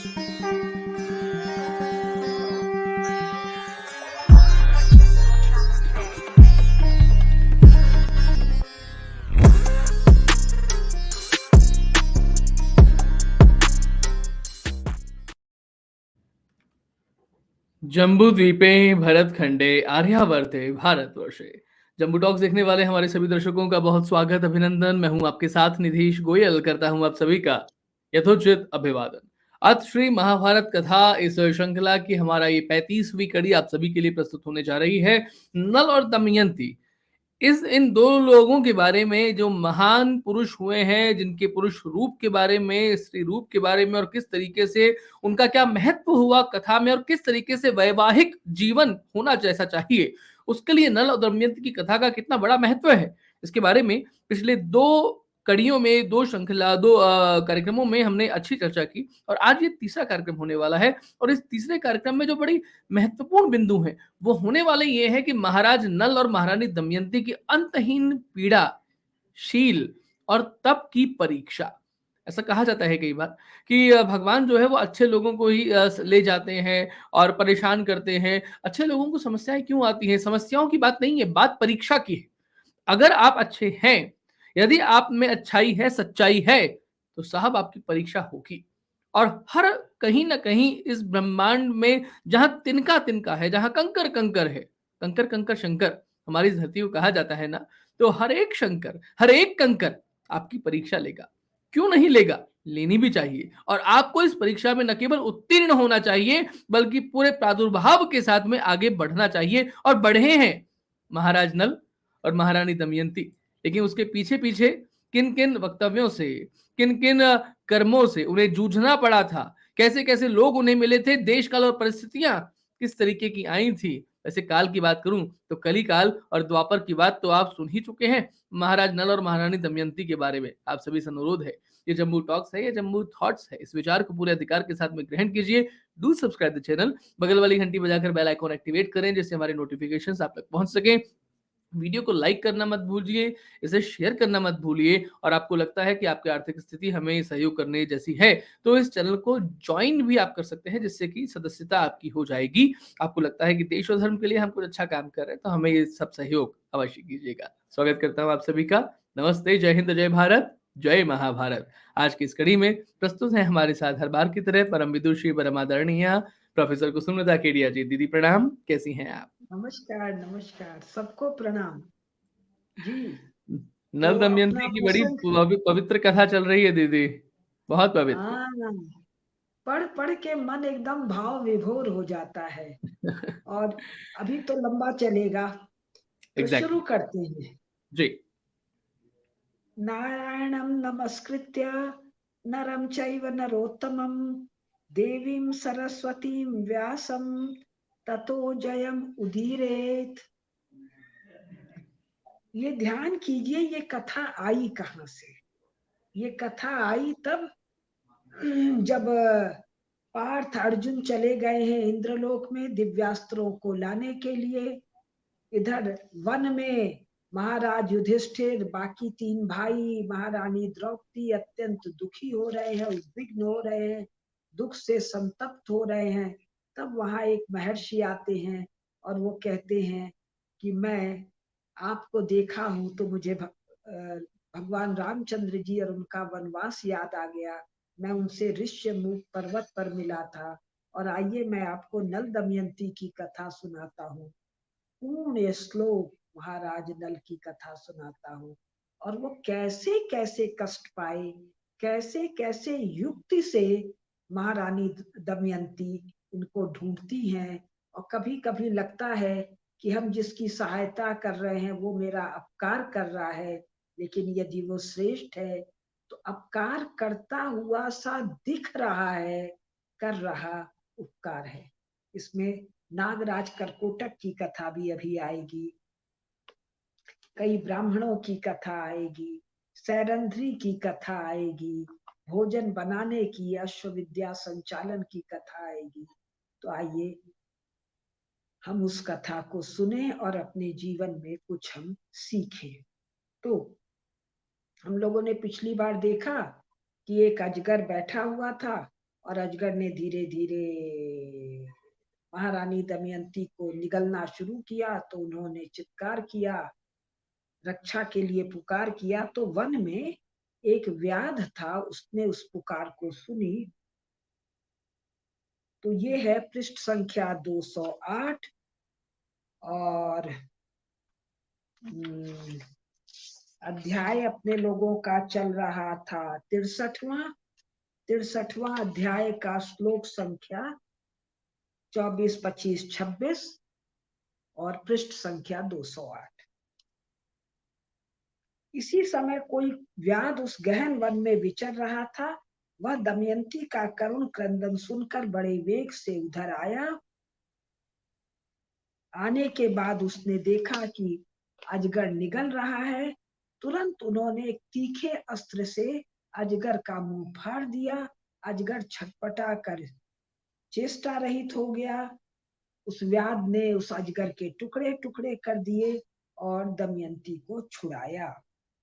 जम्बूद्वीपे भरतखंडे आर्यावर्ते भारतवर्षे। जम्बू टॉक्स देखने वाले हमारे सभी दर्शकों का बहुत स्वागत, अभिनंदन। मैं हूं आपके साथ निधीश गोयल, करता हूं आप सभी का यथोचित अभिवादन। आज श्री महाभारत कथा इस श्रृंखला की हमारा ये 35वीं कड़ी आप सभी के लिए प्रस्तुत होने जा रही है। नल और दमयंती, इन दो लोगों के बारे में जो महान पुरुष हुए हैं, जिनके पुरुष रूप के बारे में, स्त्री रूप के बारे में, और किस तरीके से उनका क्या महत्व हुआ कथा में, और किस तरीके से वैवाहिक जीवन होना जैसा चाहिए, उसके लिए नल और दमयंती की कथा का कितना बड़ा महत्व है, इसके बारे में पिछले दो कड़ियों में, दो श्रृंखला, दो कार्यक्रमों में हमने अच्छी चर्चा की। और आज ये तीसरा कार्यक्रम होने वाला है। और इस तीसरे कार्यक्रम में जो बड़ी महत्वपूर्ण बिंदु है वो होने वाले ये है कि महाराज नल और महारानी दमयंती की अंतहीन पीड़ा, शील और तप की परीक्षा। ऐसा कहा जाता है कई बार कि भगवान जो है वो अच्छे लोगों को ही ले जाते हैं और परेशान करते हैं। अच्छे लोगों को समस्याएं क्यों आती हैं? समस्याओं की बात नहीं है, बात परीक्षा की है। अगर आप अच्छे हैं, यदि आप में अच्छाई है, सच्चाई है, तो साहब आपकी परीक्षा होगी। और हर कहीं ना कहीं इस ब्रह्मांड में जहां तिनका तिनका है, जहां कंकर कंकर है, कंकर कंकर शंकर हमारी धरती को कहा जाता है ना, तो हर एक शंकर, हर एक कंकर आपकी परीक्षा लेगा। क्यों नहीं लेगा? लेनी भी चाहिए। और आपको इस परीक्षा में न केवल उत्तीर्ण होना चाहिए, बल्कि पूरे प्रादुर्भाव के साथ में आगे बढ़ना चाहिए। और बढ़े हैं महाराज नल और महारानी दमयंती। लेकिन उसके पीछे पीछे किन किन वक्तव्यों से, किन किन कर्मों से उन्हें जूझना पड़ा था, कैसे कैसे लोग उन्हें मिले थे, देश काल और परिस्थितियां किस तरीके की आई थी। वैसे काल की बात करूं तो कली काल और द्वापर की बात तो आप सुन ही चुके हैं। महाराज नल और महारानी दमयंती के बारे में आप सभी से अनुरोध है, ये जम्मू टॉक्स है, ये जम्मू थॉट्स है, इस विचार को पूरे अधिकार के साथ में ग्रहण कीजिए। डू सब्सक्राइब द चैनल, बगल वाली घंटी बजाकर बेल आइकॉन एक्टिवेट करें, जिससे हमारे नोटिफिकेशंस आप तक पहुंच सके। वीडियो को लाइक करना मत भूलिए, इसे शेयर करना मत भूलिए। और आपको लगता है कि आपकी आर्थिक स्थिति हमें सहयोग करने जैसी है, तो इस चैनल को ज्वाइन भी आप कर सकते हैं, जिससे कि सदस्यता आपकी हो जाएगी। आपको लगता है कि देश और धर्म के लिए हम कुछ अच्छा काम कर रहे हैं, तो हमें ये सब सहयोग अवश्य कीजिएगा। स्वागत करता हूँ आप सभी का। नमस्ते, जय हिंद, जय भारत, जय महाभारत। आज की इस कड़ी में प्रस्तुत है हमारे साथ हर बार की तरह परम विदुषी, परम आदरणीय प्रोफेसर कुसुमलता केडिया जी। दीदी प्रणाम, कैसी हैं आप? नमस्कार नमस्कार, सबको प्रणाम जी। नल तो अपना दमयंती की बड़ी प्रसंग, पवित्र कथा चल रही है दीदी, बहुत पवित्र। हाँ, पढ़ पढ़ के मन एकदम भाव विभोर हो जाता है। और अभी तो लंबा चलेगा, तो एग्जैक्टली शुरू करते हैं। जी। नारायणं नमस्कृत्य नरं चैव नरोत्तमं देवीं सरस्वतीं व्यासं ततो जयम् उदीरयेत्। ये ध्यान कीजिए, ये कथा आई कहाँ से? ये कथा आई तब जब पार्थ अर्जुन चले गए हैं इंद्रलोक में दिव्यास्त्रों को लाने के लिए। इधर वन में महाराज युधिष्ठिर, बाकी तीन भाई, महारानी द्रौपदी अत्यंत दुखी हो रहे हैं, उद्विग्न हो रहे हैं, दुख से संतप्त हो रहे हैं। तब वहां एक महर्षि आते हैं और वो कहते हैं कि मैं आपको देखा हूं तो मुझे भगवान रामचंद्र जी और उनका वनवास याद आ गया। मैं उनसे ऋष्यमुख पर्वत पर मिला था। और आइए मैं आपको नल दमयंती की कथा सुनाता हूँ, पूर्ण श्लोक महाराज नल की कथा सुनाता हूँ। और वो कैसे कैसे कष्ट पाए, कैसे कैसे युक्ति से महारानी दमयंती उनको ढूंढती हैं। और कभी कभी लगता है कि हम जिसकी सहायता कर रहे हैं वो मेरा अपकार कर रहा है, लेकिन यदि वो श्रेष्ठ है तो अपकार करता हुआ सा दिख रहा है, कर रहा उपकार है। इसमें नागराज करकोटक की कथा भी अभी आएगी, कई ब्राह्मणों की कथा आएगी, सैरंध्री की कथा आएगी, भोजन बनाने की, अश्वविद्या संचालन की कथा आएगी। तो आइए हम उस कथा को सुने और अपने जीवन में कुछ हम सीखें। तो हम लोगों ने पिछली बार देखा कि एक अजगर बैठा हुआ था और अजगर ने धीरे धीरे महारानी दमयंती को निगलना शुरू किया। तो उन्होंने चित्कार किया, रक्षा के लिए पुकार किया। तो वन में एक व्याध था, उसने उस पुकार को सुनी। तो ये है पृष्ठ संख्या 208 और अध्याय अपने लोगों का चल रहा था 63वां अध्याय का श्लोक संख्या 24, 25, 26 और पृष्ठ संख्या 208। इसी समय कोई व्याध उस गहन वन में विचर रहा था। वह दमयंती का करुण क्रंदन सुनकर बड़े वेग से उधर आया। आने के बाद उसने देखा कि अजगर निगल रहा है। तुरंत उन्होंने एक तीखे अस्त्र से अजगर का मुंह फाड़ दिया। अजगर छटपटा कर चेष्टा रहित हो गया। उस व्याध ने उस अजगर के टुकड़े टुकड़े कर दिए और दमयंती को छुड़ाया।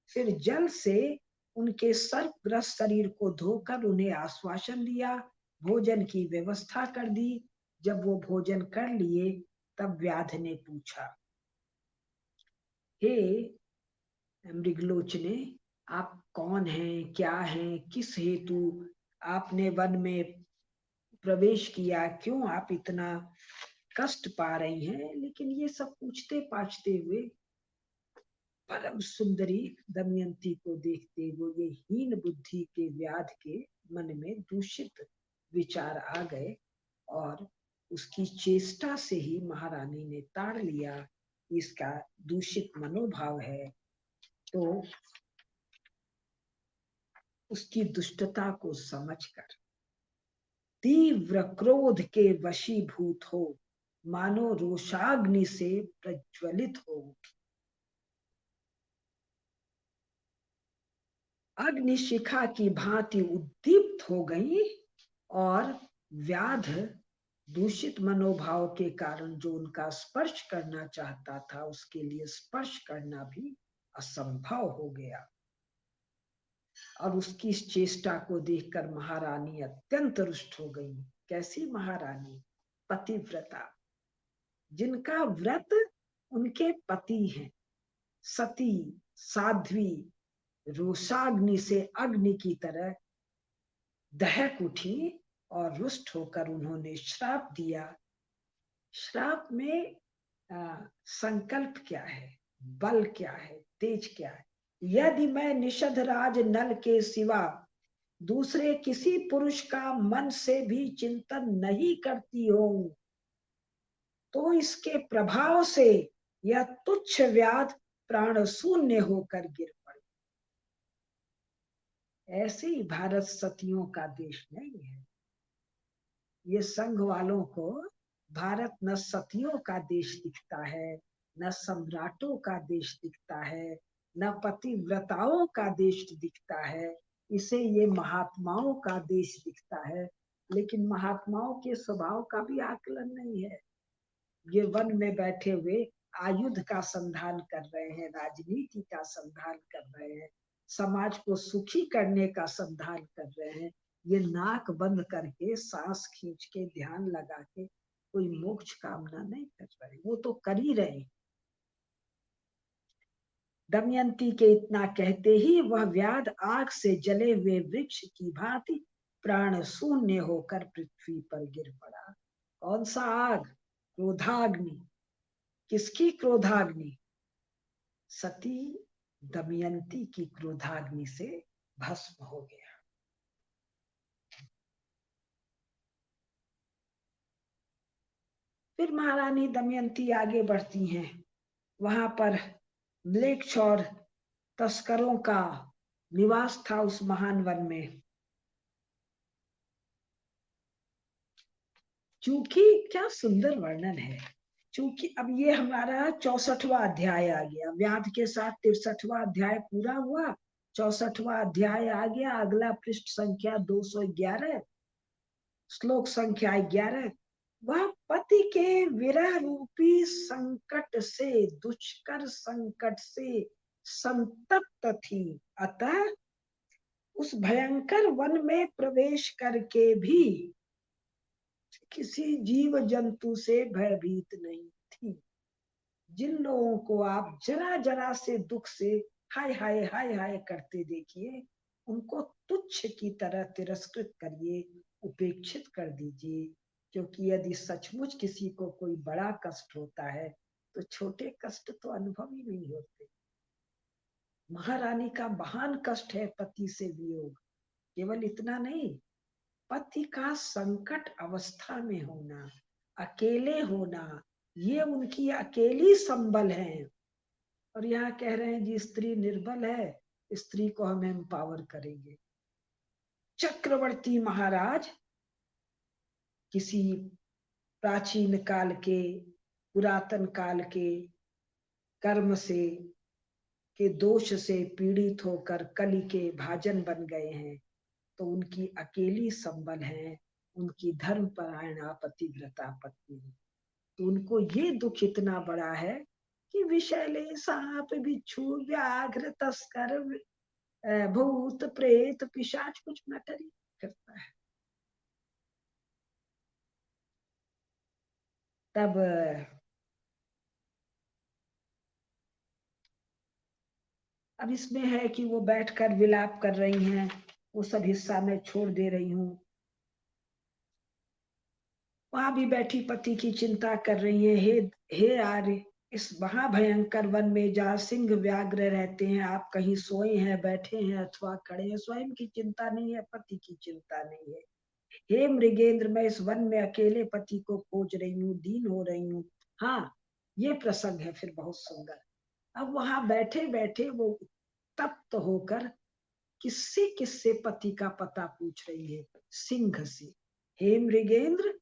फिर जल से उनके सर्पग्रस्त शरीर को धोकर उन्हें आश्वासन दिया, भोजन की व्यवस्था कर दी। जब वो भोजन कर लिए तब व्याध ने पूछा, हे मृगलोचने, आप कौन हैं, क्या हैं, किस हेतु आपने वन में प्रवेश किया, क्यों आप इतना कष्ट पा रही हैं? लेकिन ये सब पूछते पाछते हुए परम सुंदरी दमयंती को देखते हुए ये हीन बुद्धि के व्याध के मन में दूषित विचार आ गए और उसकी चेष्टा से ही महारानी ने ताड़ लिया, इसका दूषित मनोभाव है। तो उसकी दुष्टता को समझकर तीव्र क्रोध के वशीभूत हो, मानो रोषाग्नि से प्रज्वलित हो उठी। अग्निशिखा की भांति उद्दीप्त हो गई और व्याध दूषित मनोभाव के कारण जो उनका स्पर्श करना चाहता था, उसके लिए स्पर्श करना भी असंभव हो गया। और उसकी इस चेष्टा को देखकर महारानी अत्यंत रुष्ट हो गई। कैसी महारानी? पतिव्रता, जिनका व्रत उनके पति हैं, सती, साध्वी, रोषाग्नि से अग्नि की तरह दहक उठी और रुष्ट होकर उन्होंने श्राप दिया। श्राप में संकल्प क्या है, बल क्या है, तेज क्या है? यदि मैं निषद राज नल के सिवा दूसरे किसी पुरुष का मन से भी चिंतन नहीं करती हूं, तो इसके प्रभाव से यह तुच्छ व्याध प्राण शून्य होकर गिर पड़े। ऐसे ही भारत सतियों का देश नहीं है। ये संघ वालों को भारत न सतियों का देश दिखता है, न सम्राटों का देश दिखता है, न पतिव्रताओं का देश दिखता है। इसे ये महात्माओं का देश दिखता है। लेकिन महात्माओं के स्वभाव का भी आकलन नहीं है। ये वन में बैठे हुए आयुध का संधान कर रहे हैं, राजनीति का संधान कर रहे हैं, समाज को सुखी करने का संधान कर रहे हैं। ये नाक बंद करके सांस खींच के ध्यान लगा के कोई मोक्ष कामना नहीं कर रहे, वो तो कर ही रहे। दमयंती के इतना कहते ही वह व्याध आग से जले हुए वृक्ष की भांति प्राण शून्य होकर पृथ्वी पर गिर पड़ा। कौन सा आग? क्रोधाग्नि। किसकी क्रोधाग्नि? सती दमयंती की क्रोधाग्नि से भस्म हो गया। फिर महारानी दमयंती आगे बढ़ती हैं। वहां पर म्लेच्छ और तस्करों का निवास था उस महान वन में। चूंकि क्या सुंदर वर्णन है। चूंकि अब ये हमारा 64वां अध्याय आ गया, व्याध के साथ 63वां अध्याय पूरा हुआ, 64वां अध्याय आ गया। अगला पृष्ठ संख्या 211, श्लोक संख्या 11। वह पति के विरह रूपी संकट से, दुष्कर संकट से संतप्त थी, अतः उस भयंकर वन में प्रवेश करके भी किसी जीव जंतु से भयभीत नहीं थी। जिन लोगों को आप जरा जरा से दुख से हाय हाय हाय हाय करते देखिए, उनको तुच्छ की तरह तिरस्कृत करिए, उपेक्षित कर दीजिए। क्योंकि यदि सचमुच किसी को कोई बड़ा कष्ट होता है तो छोटे कष्ट तो अनुभव ही नहीं होते। महारानी का महान कष्ट है पति से वियोग। केवल इतना नहीं, पति का संकट अवस्था में होना, अकेले होना, ये उनकी अकेली संबल है। और यहाँ कह रहे हैं जी स्त्री निर्बल है, स्त्री को हम एम्पावर करेंगे। चक्रवर्ती महाराज किसी प्राचीन काल के, पुरातन काल के कर्म से, के दोष से पीड़ित होकर कली के भाजन बन गए हैं, तो उनकी अकेली संबल है, उनकी धर्मपरायणा पतिव्रता पत्नी। तो उनको ये दुख इतना बड़ा है कि विषैले सांप बिच्छू व्याघ्र तस्कर भूत प्रेत पिशाच कुछ मैटर ही करता है। तब अब इसमें है कि वो बैठकर विलाप कर रही हैं, वो सब हिस्सा मैं छोड़ दे रही हूँ। वहां भी बैठी पति की चिंता कर रही है। हे आर्य, इस महाभयंकर वन में जहाँ सिंह व्याघ्र रहते हैं, आप कहीं सोए हैं, बैठे हैं अथवा खड़े हैं, स्वयं की चिंता नहीं है, पति की चिंता नहीं है। हे मृगेंद्र, मैं इस वन में अकेले पति को खोज रही हूँ, दीन हो रही हूँ। हाँ, ये प्रसंग है फिर बहुत सुंदर। अब वहां बैठे बैठे वो तप्त होकर किससे किससे पति का पता पूछ रही है, सिंह से। हे मृगेंद्र,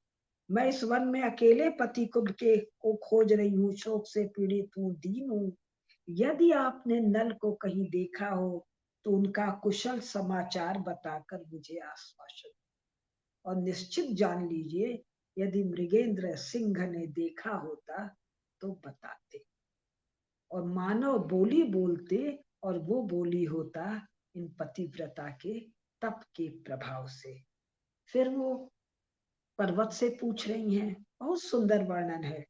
मैं इस वन में अकेले पति को खोज रही हूँ, शोक से पीड़ित हूँ, दीन हूँ। यदि आपने नल को कहीं देखा हो तो उनका कुशल समाचार बताकर मुझे आश्वासन, और निश्चित जान लीजिए यदि मृगेंद्र सिंह ने देखा होता तो बताते, और मानव बोली बोलते, और वो बोली होता इन पतिव्रता के तप के प्रभाव से। फिर वो पर्वत से पूछ रही हैं, बहुत सुंदर वर्णन है।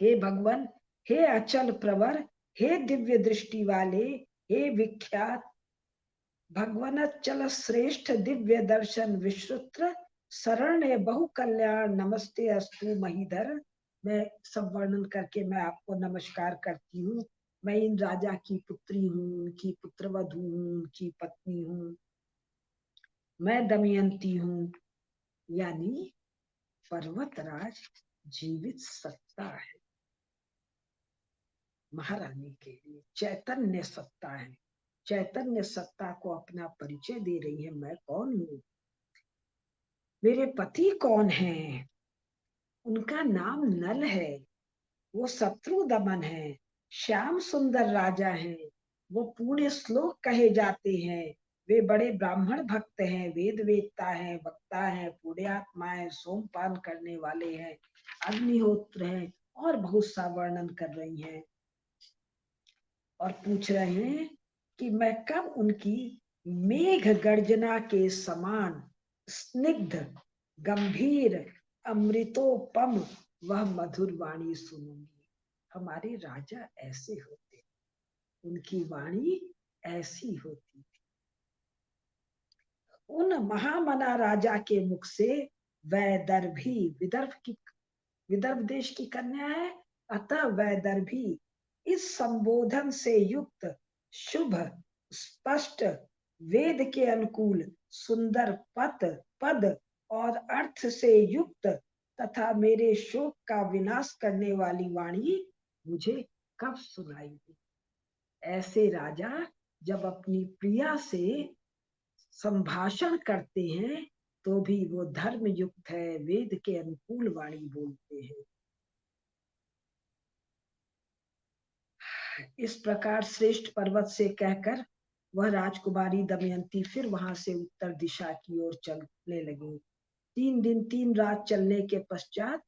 हे भगवान, हे अचल प्रवर, हे दिव्य दृष्टि वाले, हे विख्यात भगवान चल श्रेष्ठ दिव्य दर्शन विश्रुत्र शरण्य बहु कल्याण नमस्ते अस्तु महीधर। मैं सब वर्णन करके मैं आपको नमस्कार करती हूँ। मैं इन राजा की पुत्री हूँ, उनकी पुत्रवधू हूँ, उनकी पत्नी हूँ, मैं दमयंती हूँ। यानी पर्वतराज जीवित सत्ता है महारानी के लिए, चैतन्य सत्ता है। चैतन्य सत्ता को अपना परिचय दे रही है, मैं कौन हूँ, मेरे पति कौन है। उनका नाम नल है, वो शत्रु दमन है, श्याम सुंदर राजा हैं, वो पुण्य श्लोक कहे जाते हैं, वे बड़े ब्राह्मण भक्त हैं, वेद वेदता है, वक्ता है, पुण्यात्मा है, सोमपान करने वाले हैं, अग्निहोत्र हैं, और बहुत सा वर्णन कर रही हैं। और पूछ रहे हैं कि मैं कब उनकी मेघ गर्जना के समान स्निग्ध गंभीर अमृतोपम वह मधुर वाणी सुनूंगी। हमारे राजा ऐसे होते, उनकी वाणी ऐसी होती थी। उन महामना राजा के मुख से वैदर्भी, विदर्भ देश की कन्या है, अतः वैदर्भी इस संबोधन से युक्त शुभ स्पष्ट वेद के अनुकूल सुंदर पद और अर्थ से युक्त तथा मेरे शोक का विनाश करने वाली वाणी मुझे कब सुनाई दी। ऐसे राजा जब अपनी प्रिया से संभाषण करते हैं तो भी वो धर्म युक्त है, वेद के अनुकूल वाणी बोलते हैं। इस प्रकार श्रेष्ठ पर्वत से कहकर वह राजकुमारी दमयंती फिर वहां से उत्तर दिशा की ओर चलने लगी। 3 दिन 3 रात चलने के पश्चात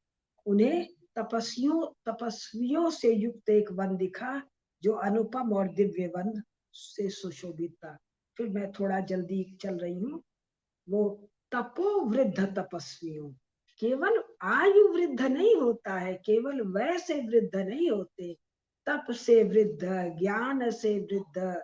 उन्हें तपस्वियों से युक्त एक वन दिखा, जो अनुपम और दिव्य वन से सुशोभित था। फिर मैं थोड़ा जल्दी चल रही हूँ। वो तपो वृद्ध तपस्वियों, केवल आयु वृद्ध नहीं होता है, केवल वय से वृद्ध नहीं होते, तप से वृद्ध, ज्ञान से वृद्ध,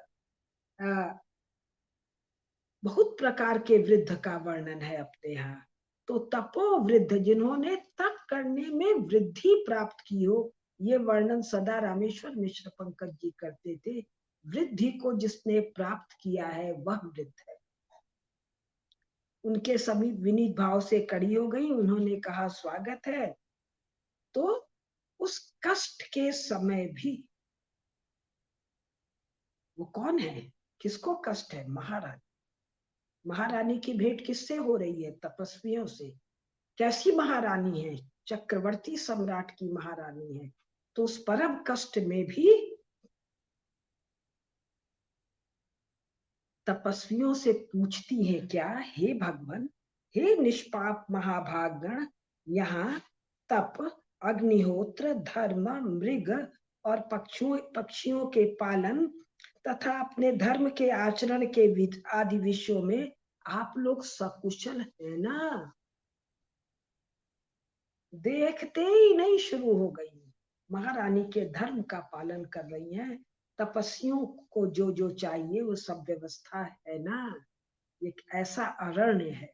बहुत प्रकार के वृद्ध का वर्णन है अपने यहाँ। तो तपो वृद्ध, जिन्होंने तप करने में वृद्धि प्राप्त की हो, ये वर्णन सदा रामेश्वर मिश्र पंकज जी करते थे। वृद्धि को जिसने प्राप्त किया है वह वृद्ध है। उनके समीप विनीत भाव से कड़ी हो गई, उन्होंने कहा स्वागत है। तो उस कष्ट के समय भी, वो कौन है, किसको कष्ट है? महारानी। महारानी की भेंट किससे हो रही है? तपस्वियों से। कैसी महारानी है? चक्रवर्ती सम्राट की महारानी है। तो उस परम कष्ट में भी तपस्वियों से पूछती है क्या, हे भगवान, हे निष्पाप महाभागगण, यहाँ तप, अग्निहोत्र, धर्म, मृग और पक्षियों के पालन तथा अपने धर्म के आचरण के आदि विषयों में आप लोग सकुशल है ना? देखते ही नहीं शुरू हो गई। महारानी के धर्म का पालन कर रही हैं, तपस्वियों को जो जो चाहिए वो सब व्यवस्था है ना? एक ऐसा अरण्य है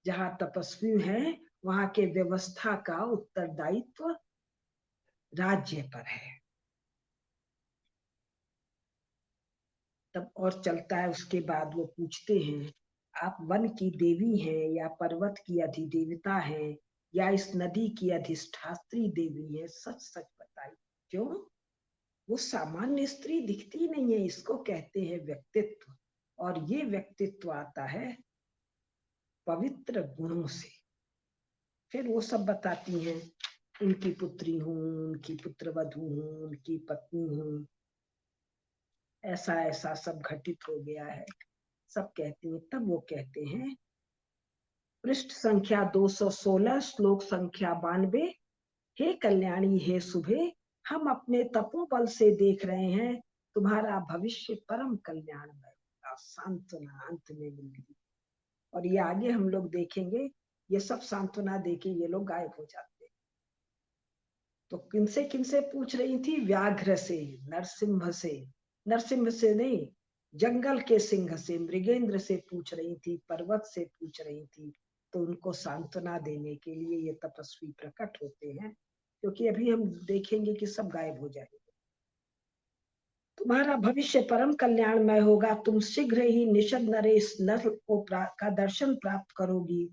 जहाँ तपस्वी हैं, वहां के व्यवस्था का उत्तरदायित्व राज्य पर है। तब और चलता है, उसके बाद वो पूछते हैं आप वन की देवी हैं या पर्वत की अधिदेवता हैं या इस नदी की अधिष्ठात्री देवी है, सच सच बताइए। क्यों? वो सामान्य स्त्री दिखती नहीं है, इसको कहते हैं व्यक्तित्व। और ये व्यक्तित्व आता है पवित्र गुणों से। फिर वो सब बताती हैं, उनकी पुत्री हूँ, उनकी पुत्रवधू हूँ, उनकी पत्नी हूँ, ऐसा ऐसा सब घटित हो गया है, सब कहती हैं। तब वो कहते हैं, पृष्ठ संख्या 216, श्लोक संख्या 92, हे कल्याणी, हे शुभे, हम अपने तपोबल से देख रहे हैं तुम्हारा भविष्य परम कल्याणमय होगा। सांत्वना अंत में मिल गई। और ये आगे हम लोग देखेंगे, ये सब सांत्वना देके ये लोग गायब हो जाते हैं। तो किनसे पूछ रही थी? व्याघ्र से, नरसिंह से, नरसिंह से नहीं, जंगल के सिंह से, मृगेंद्र से पूछ रही थी, पर्वत से पूछ रही थी। तो उनको सांत्वना देने के लिए ये तपस्वी प्रकट होते हैं, क्योंकि अभी हम देखेंगे कि सब गायब हो जाएंगे। तुम्हारा भविष्य परम कल्याणमय होगा, तुम शीघ्र ही निषद नरेश नर का दर्शन प्राप्त करोगी।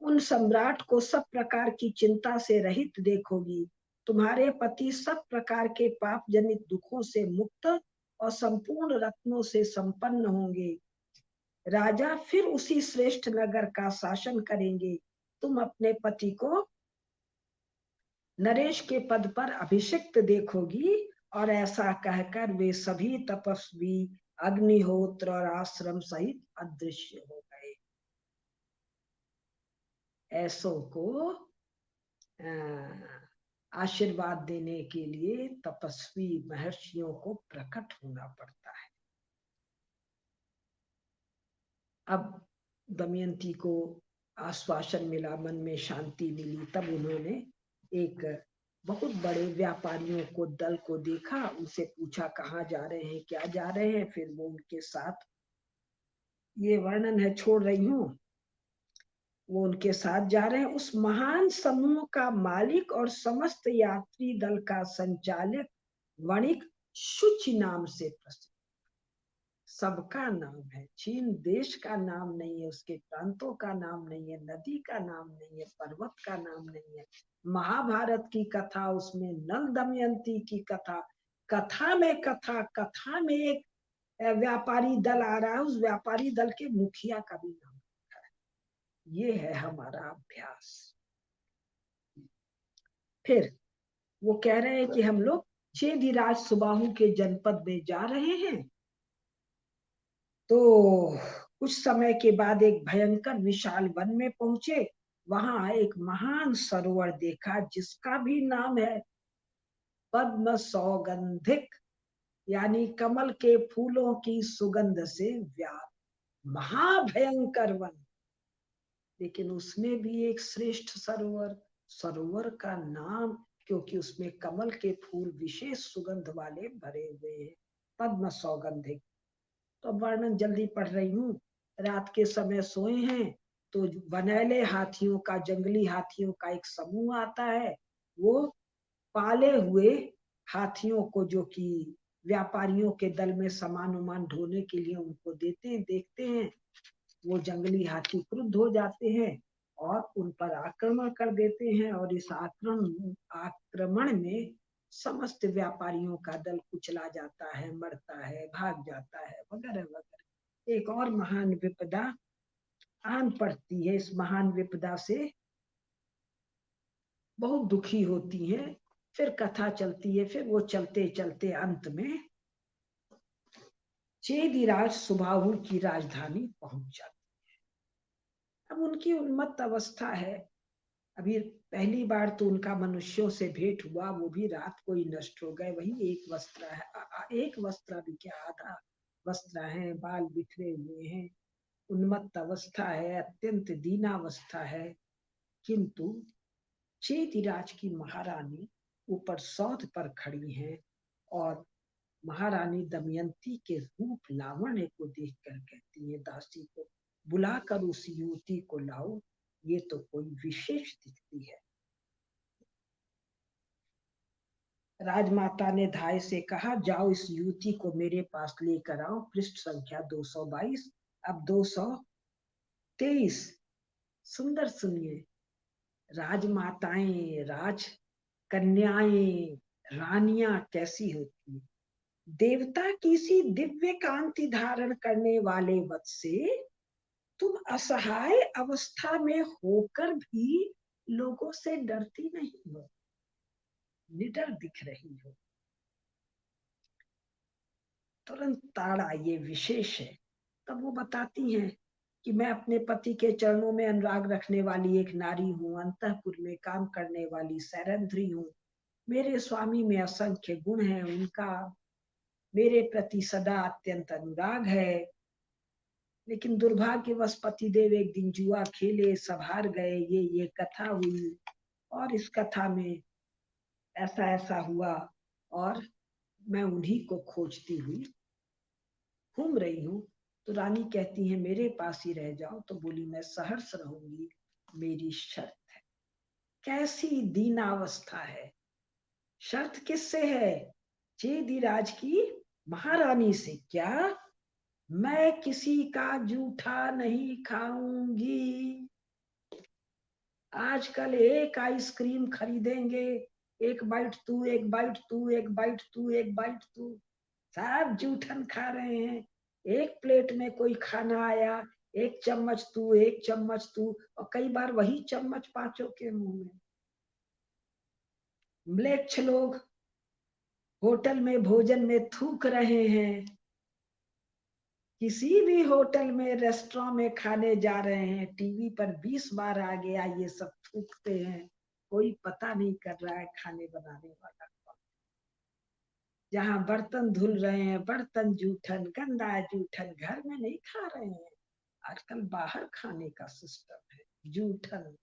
उन सम्राट को सब प्रकार की चिंता से रहित देखोगी। तुम्हारे पति सब प्रकार के पाप जनित दुखों से मुक्त और संपूर्ण रत्नों से संपन्न होंगे। राजा फिर उसी श्रेष्ठ नगर का शासन करेंगे। तुम अपने पति को नरेश के पद पर अभिषिक्त देखोगी। और ऐसा कहकर वे सभी तपस्वी अग्निहोत्र और आश्रम सहित अदृश्य हो गए। ऐसों को आशीर्वाद देने के लिए तपस्वी महर्षियों को प्रकट होना पड़ता है। अब दमयंती को आश्वासन मिला, मन में शांति मिली। तब उन्होंने एक बहुत बड़े व्यापारियों को, दल को देखा, उनसे पूछा कहाँ जा रहे हैं, क्या जा रहे हैं। फिर वो उनके साथ, ये वर्णन है, छोड़ रही हूँ, वो उनके साथ जा रहे हैं। उस महान समूह का मालिक और समस्त यात्री दल का संचालक वणिक शुचि नाम से प्रसिद्ध। सबका नाम है, चीन देश का नाम नहीं है, उसके प्रांतों का नाम नहीं है, नदी का नाम नहीं है, पर्वत का नाम नहीं है। महाभारत की कथा, उसमें नल दमयंती की कथा, कथा में कथा, कथा में एक व्यापारी दल आ रहा है, उस व्यापारी दल के मुखिया का भी नाम है। ये है हमारा अभ्यास। फिर वो कह रहे हैं कि हम लोग चेदिराज सुबाहु के जनपद में जा रहे हैं। तो कुछ समय के बाद एक भयंकर विशाल वन में पहुंचे। वहां एक महान सरोवर देखा, जिसका भी नाम है पद्म सौगंधिक। यानी कमल के फूलों की सुगंध से व्याप महाभयंकर वन, लेकिन उसमें भी एक श्रेष्ठ सरोवर, सरोवर का नाम, क्योंकि उसमें कमल के फूल विशेष सुगंध वाले भरे हुए हैं, पद्म सौगंधिक। तो अब वर्णन जल्दी पढ़ रही हूँ। रात के समय सोए हैं तो बनैले हाथियों का, जंगली हाथियों का एक समूह आता है। वो पाले हुए हाथियों को, जो कि व्यापारियों के दल में सामान उमान ढोने के लिए उनको देते हैं, देखते हैं, वो जंगली हाथी क्रुद्ध हो जाते हैं और उन पर आक्रमण कर देते हैं। और इस आक्रमण में समस्त व्यापारियों का दल कुचला जाता है, मरता है, भाग जाता है, वगैरह वगैरह। एक और महान विपदा आन पड़ती है। इस महान विपदा से बहुत दुखी होती है। फिर कथा चलती है। फिर वो चलते चलते अंत में चेदिराज सुबाहुल की राजधानी पहुंच जाती। अब उनकी उन्मत्त अवस्था है। अभी पहली बार तो उनका मनुष्यों से भेंट हुआ, वो भी रात को ही नष्ट हो गए। वही एक वस्त्र है, एक वस्त्र भी क्या, आधा वस्त्र है, बाल बिखरे हुए हैं, उन्मत्त अवस्था है, अत्यंत दीनावस्था है। किंतु चेदिराज की महारानी ऊपर सौध पर खड़ी है और महारानी दमयंती के रूप लावण्य को देखकर कहती है दासी को, बुलाकर उस युवती को लाओ, ये तो कोई विशेष दिखती है। राजमाता ने धाय से कहा, जाओ इस युवती को मेरे पास लेकर आओ। पृष्ठ संख्या 222। अब 223। सुंदर सुनिए। राजमाताएं, राज कन्याएं, रानियां कैसी होती, देवता की सी दिव्य कांति धारण करने वाले वत से तुम असहाय अवस्था में होकर भी लोगों से डरती नहीं हो, निडर दिख रही हो। तुरंत ताड़ा, ये विशेष है। तब वो बताती हैं कि मैं अपने पति के चरणों में अनुराग रखने वाली एक नारी हूँ, अंतःपुर में काम करने वाली सैरंध्री हूँ। मेरे स्वामी में असंख्य गुण हैं, उनका मेरे प्रति सदा अत्यंत अनुराग है। लेकिन दुर्भाग्यवश पतिदेव एक दिन जुआ खेले, सब हार गए। ये कथा हुई और इस कथा में ऐसा ऐसा हुआ और मैं उन्हीं को खोजती हुई घूम रही हूँ। तो रानी कहती है मेरे पास ही रह जाओ। तो बोली मैं सहर्ष रहूंगी, मेरी शर्त है। कैसी दीनावस्था है। शर्त किससे है? चेदिराज की महारानी से। क्या? मैं किसी का जूठा नहीं खाऊंगी। आजकल एक आइसक्रीम खरीदेंगे, एक बाइट तू, एक बाइट तू, एक बाइट तू, एक बाइट तू, सब जूठन खा रहे हैं। एक प्लेट में कोई खाना आया, एक चम्मच तू, एक चम्मच तू, और कई बार वही चम्मच पांचों के मुंह में। म्लेच्छ लोग होटल में भोजन में थूक रहे हैं। किसी भी होटल में, रेस्टोरेंट में खाने जा रहे हैं, टीवी पर 20 बार आ गया, ये सब थूकते हैं। कोई पता नहीं कर रहा है खाने बनाने वाला। जहां बर्तन धुल रहे हैं, बर्तन जूठन, गंदा जूठन, घर में नहीं खा रहे हैं। आजकल बाहर खाने का सिस्टम है, जूठन।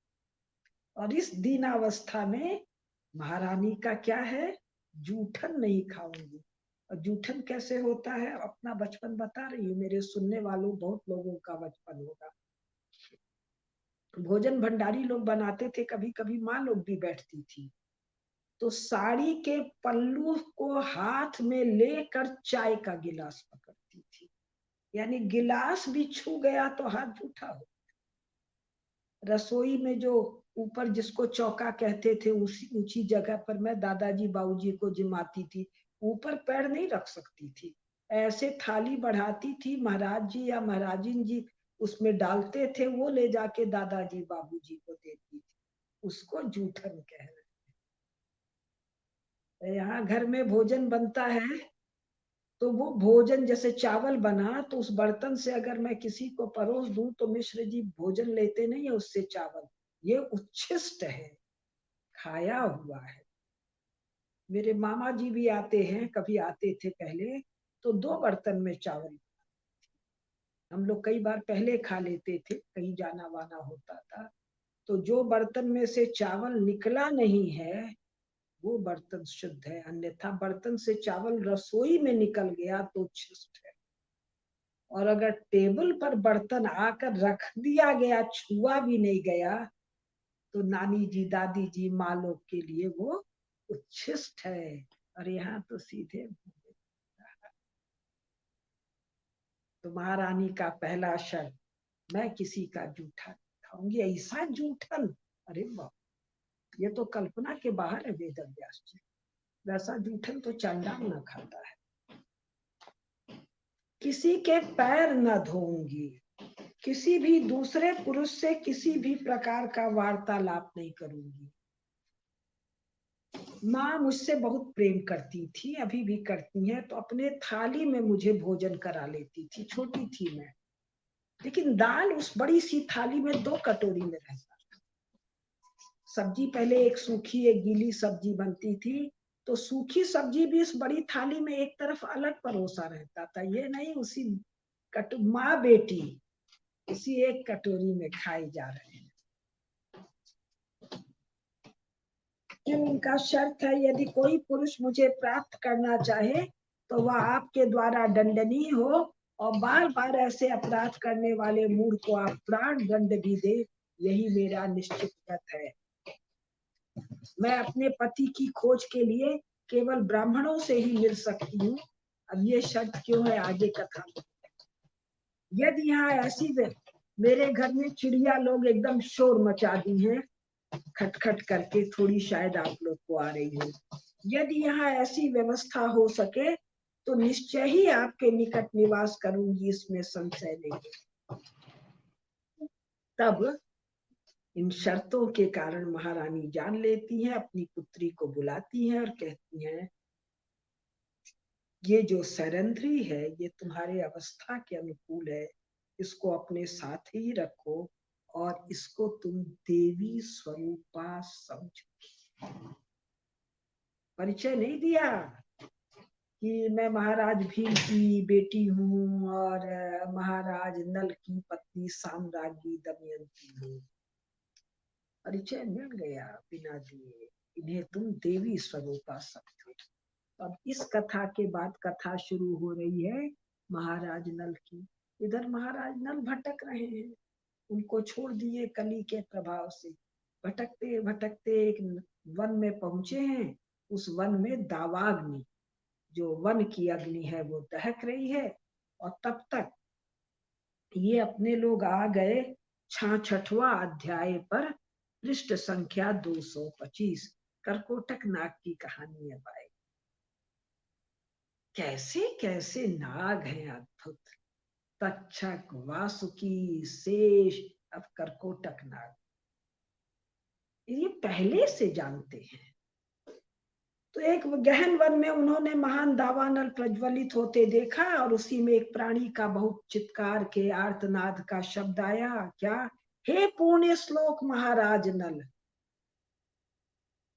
और इस दीनावस्था में महारानी का क्या है? जूठन नहीं खाऊंगी। और जूठन कैसे होता है? अपना बचपन बता रही हूँ, मेरे सुनने वालों बहुत लोगों का बचपन होगा। भोजन भंडारी लोग बनाते थे, कभी कभी माँ लोग भी बैठती थी, तो साड़ी के पल्लू को हाथ में लेकर चाय का गिलास पकड़ती थी। यानी गिलास भी छू गया तो हाथ जूठा हो। रसोई में जो ऊपर जिसको चौका कहते थे, उसी ऊंची जगह पर मैं दादाजी बाबूजी को जिमाती थी, ऊपर पैर नहीं रख सकती थी। ऐसे थाली बढ़ाती थी, महाराज जी या महाराजिन जी उसमें डालते थे, वो ले जाके दादाजी बाबूजी को देती थी। उसको जूठन कह रहे। यहाँ घर में भोजन बनता है तो वो भोजन, जैसे चावल बना तो उस बर्तन से अगर मैं किसी को परोस दूं तो मिश्र जी भोजन लेते नहीं है उससे चावल। ये उच्छिष्ट है, खाया हुआ है। मेरे मामा जी भी आते हैं, कभी आते थे पहले, तो 2 बर्तन में चावल हम लोग कई बार पहले खा लेते थे, कहीं जाना वाना होता था, तो जो बर्तन में से चावल निकला नहीं है वो बर्तन शुद्ध है, अन्यथा बर्तन से चावल रसोई में निकल गया तो छिष्ट है। और अगर टेबल पर बर्तन आकर रख दिया गया, छुआ भी नहीं गया, तो नानी जी, दादी जी, माँ लोग के लिए वो उच्छिष्ट है। और यहाँ तो सीधे तो महारानी का पहला शर्त, मैं किसी का जूठा खाऊंगी। ऐसा जूठन, अरे बाप, ये तो कल्पना के बाहर है वेद व्यास जी। वैसा जूठन तो चांडाल न खाता है। किसी के पैर न धोऊंगी, किसी भी दूसरे पुरुष से किसी भी प्रकार का वार्तालाप नहीं करूंगी। माँ मुझसे बहुत प्रेम करती थी, अभी भी करती हैं, तो अपने थाली में मुझे भोजन करा लेती थी, छोटी थी मैं, लेकिन दाल उस बड़ी सी थाली में 2 कटोरी में रहता। सब्जी पहले एक सूखी एक गीली सब्जी बनती थी, तो सूखी सब्जी भी उस बड़ी थाली में एक तरफ अलग परोसा रहता था, ये नहीं उसी माँ बेटी इसी एक कटोरी में खाए जा रहे हैं। इनका शर्त है, यदि कोई पुरुष मुझे प्राप्त करना चाहे तो वह आपके द्वारा दंडनीय हो, और बार बार ऐसे अपराध करने वाले मूढ़ को आप प्राण दंड भी दे, यही मेरा निश्चित व्रत है। मैं अपने पति की खोज के लिए केवल ब्राह्मणों से ही मिल सकती हूँ। अब ये शर्त क्यों है, आगे कथा में। यदि यहाँ ऐसी मेरे घर में चिड़िया लोग एकदम शोर मचा दी हैं, खटखट करके, थोड़ी शायद आप लोग को आ रही हो। यदि यहाँ ऐसी व्यवस्था हो सके तो निश्चय ही आपके निकट निवास करूंगी, इसमें संशय नहीं। तब इन शर्तों के कारण महारानी जान लेती हैं, अपनी पुत्री को बुलाती हैं और कहती हैं, ये जो सरंध्री है ये तुम्हारे अवस्था के अनुकूल है, इसको अपने साथ ही रखो और इसको तुम देवी स्वरूपा समझो। परिचय नहीं दिया कि मैं महाराज भीम की बेटी हूँ और महाराज नल की पत्नी साम्राज्ञी दमयंती हूँ। परिचय मिल गया बिना दिए, इन्हें तुम देवी स्वरूपा समझो। अब इस कथा के बाद कथा शुरू हो रही है महाराज नल की। इधर महाराज नल भटक रहे हैं, उनको छोड़ दिए कली के प्रभाव से, भटकते भटकते एक वन में पहुंचे हैं। उस वन में दावाग्नि, जो वन की अग्नि है, वो दहक रही है। और तब तक ये अपने लोग आ गए 66वां अध्याय पर, पृष्ठ संख्या 225, करकोटक नाग की कहानी है भाई। कैसे कैसे नाग हैं अद्भुत, तक्षक, वासुकी, शेष, अब करकोटक नाग, ये पहले से जानते हैं। तो एक गहन वन में उन्होंने महान दावानल प्रज्वलित होते देखा, और उसी में एक प्राणी का बहुत चित्कार के आर्तनाद का शब्द आया, क्या, हे पुण्य श्लोक महाराज नल।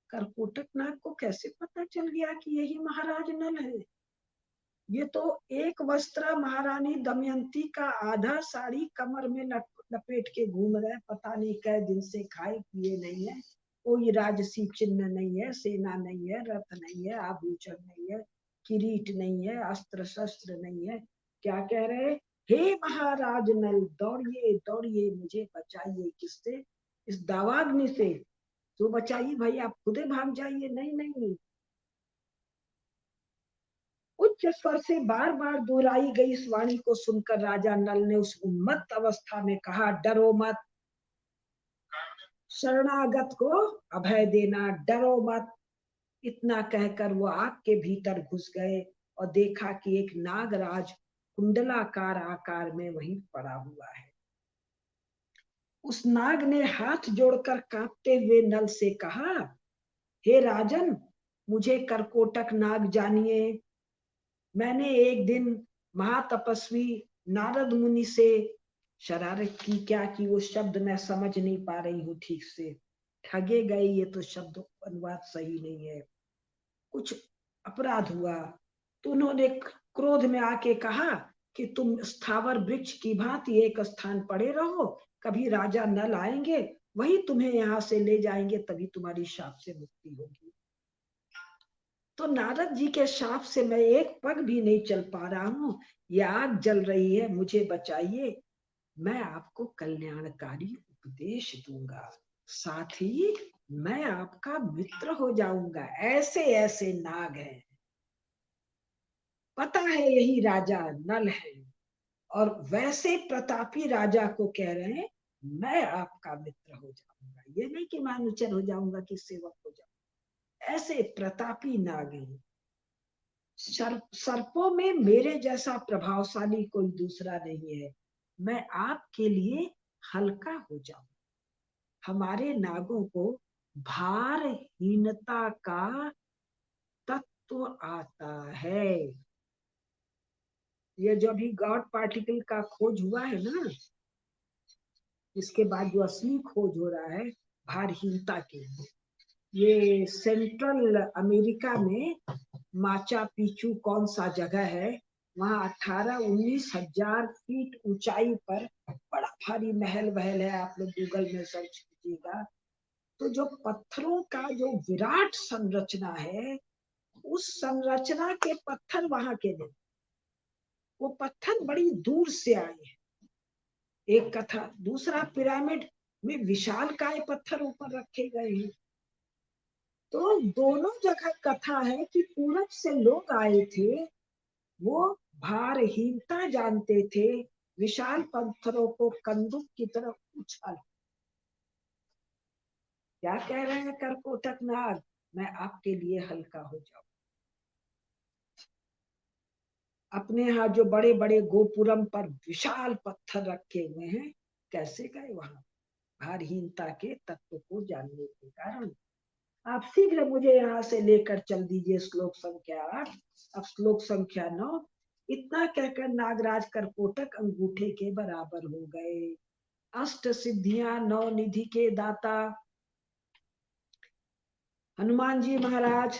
करकोटक नाग को कैसे पता चल गया कि यही महाराज नल है? ये तो एक वस्त्रा महारानी दमयंती का आधा साड़ी कमर में लपेट के घूम रहे, पता नहीं कै दिन से खाए पिए नहीं है, कोई राजसी चिन्ह नहीं है, सेना नहीं है, रथ नहीं है, आभूषण नहीं है, किरीट नहीं है, अस्त्र शस्त्र नहीं है। क्या कह रहे, हे महाराज नल, दौड़िए दौड़िए, मुझे बचाइए, किससे, इस दावाग्नि से। तो बचाइए भाई, आप खुदे भाग जाइए। नहीं नहीं, उच्च स्वर से बार बार दोहराई गई इस वाणी को सुनकर राजा नल ने उस उन्मत्त अवस्था में कहा, डरो मत, शरणागत को अभय देना, डरो मत। इतना कहकर वो आग के भीतर घुस गए और देखा कि एक नागराज कुंडलाकार आकार में वहीं पड़ा हुआ है। उस नाग ने हाथ जोड़कर कांपते हुए नल से कहा, हे राजन, मुझे करकोटक नाग जानिए। मैंने एक दिन महातपस्वी नारद मुनि से शरारत की, क्या की वो शब्द मैं समझ नहीं पा रही हूँ ठीक से, ठगे गए, ये तो शब्द अनुवाद सही नहीं है। कुछ अपराध हुआ तो उन्होंने क्रोध में आके कहा कि तुम स्थावर वृक्ष की भांति एक स्थान पड़े रहो, कभी राजा नल आएंगे वही तुम्हें यहाँ से ले जाएंगे, तभी तुम्हारी शाप से मुक्ति होगी। तो नारद जी के शाप से मैं एक पग भी नहीं चल पा रहा हूँ, ये आग जल रही है, मुझे बचाइए, मैं आपको कल्याणकारी उपदेश दूंगा, साथ ही मैं आपका मित्र हो जाऊंगा। ऐसे ऐसे नाग हैं, पता है यही राजा नल है, और वैसे प्रतापी राजा को कह रहे हैं मैं आपका मित्र हो जाऊंगा, ये नहीं कि मैं अनुचर हो जाऊंगा कि सेवक हो जाऊंगा। ऐसे प्रतापी नाग हैं। सर्पों में मेरे जैसा प्रभावशाली कोई दूसरा नहीं है, मैं आपके लिए हल्का हो जाऊं। हमारे नागों को भारहीनता का तत्व आता है। ये जो अभी गॉड पार्टिकल का खोज हुआ है ना, इसके बाद जो असली खोज हो रहा है भारहीनता के, ये सेंट्रल अमेरिका में माचा पिचू कौन सा जगह है, वहां 18-19 हजार फीट ऊंचाई पर बड़ा भारी महल वहल है। आप लोग गूगल में सर्च कीजिएगा तो जो पत्थरों का जो विराट संरचना है, उस संरचना के पत्थर वहां के नहीं, वो पत्थर बड़ी दूर से आए हैं, एक कथा। दूसरा, पिरामिड में विशालकाय पत्थर ऊपर रखे गए हैं। तो दोनों जगह कथा है कि पूरब से लोग आए थे, वो भारहीनता जानते थे, विशाल पत्थरों को कंदुक की तरफ उछाल। क्या कह रहे हैं करकोटक नाग, मैं आपके लिए हल्का हो जाऊं। अपने यहाँ जो बड़े बड़े गोपुरम पर विशाल पत्थर रखे हुए हैं, कैसे गए वहां, भारहीनता के तत्व को जानने के कारण। आप शीघ्र मुझे यहाँ से लेकर चल दीजिए श्लोक संख्या 8। अब श्लोक संख्या 9। इतना कहकर नागराज करकोटक अंगूठे के बराबर हो गए। अष्ट सिद्धियां 9 निधि के दाता हनुमान जी महाराज,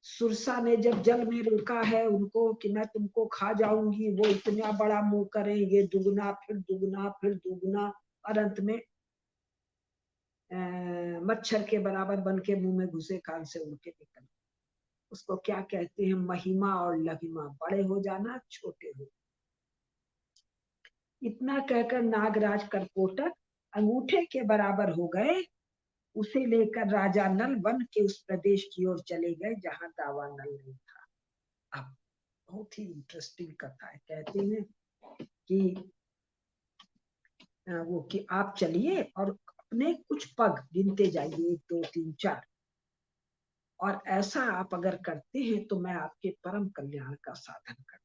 सुरसा ने जब जल में रोका है उनको कि मैं तुमको खा जाऊंगी, वो इतना बड़ा मुंह करेंगे, दुगना फिर दुगना फिर दुगना, और अंत में मच्छर के बराबर बन के मुंह में घुसे, कान से उड़ के निकल। उसको क्या कहते हैं, महिमा और लघिमा, बड़े हो जाना छोटे हो। इतना कहकर नागराज करकोटक अंगूठे के बराबर हो गए। उसे लेकर राजा नल वन के उस प्रदेश की ओर चले गए जहां दावा नल नहीं था। अब बहुत ही इंटरेस्टिंग कथा है। कहते हैं कि वो कि आप चलिए और अपने कुछ पग गिनते जाइए, 1 2 3 4, और ऐसा आप अगर करते हैं तो मैं आपके परम कल्याण का साधन कर।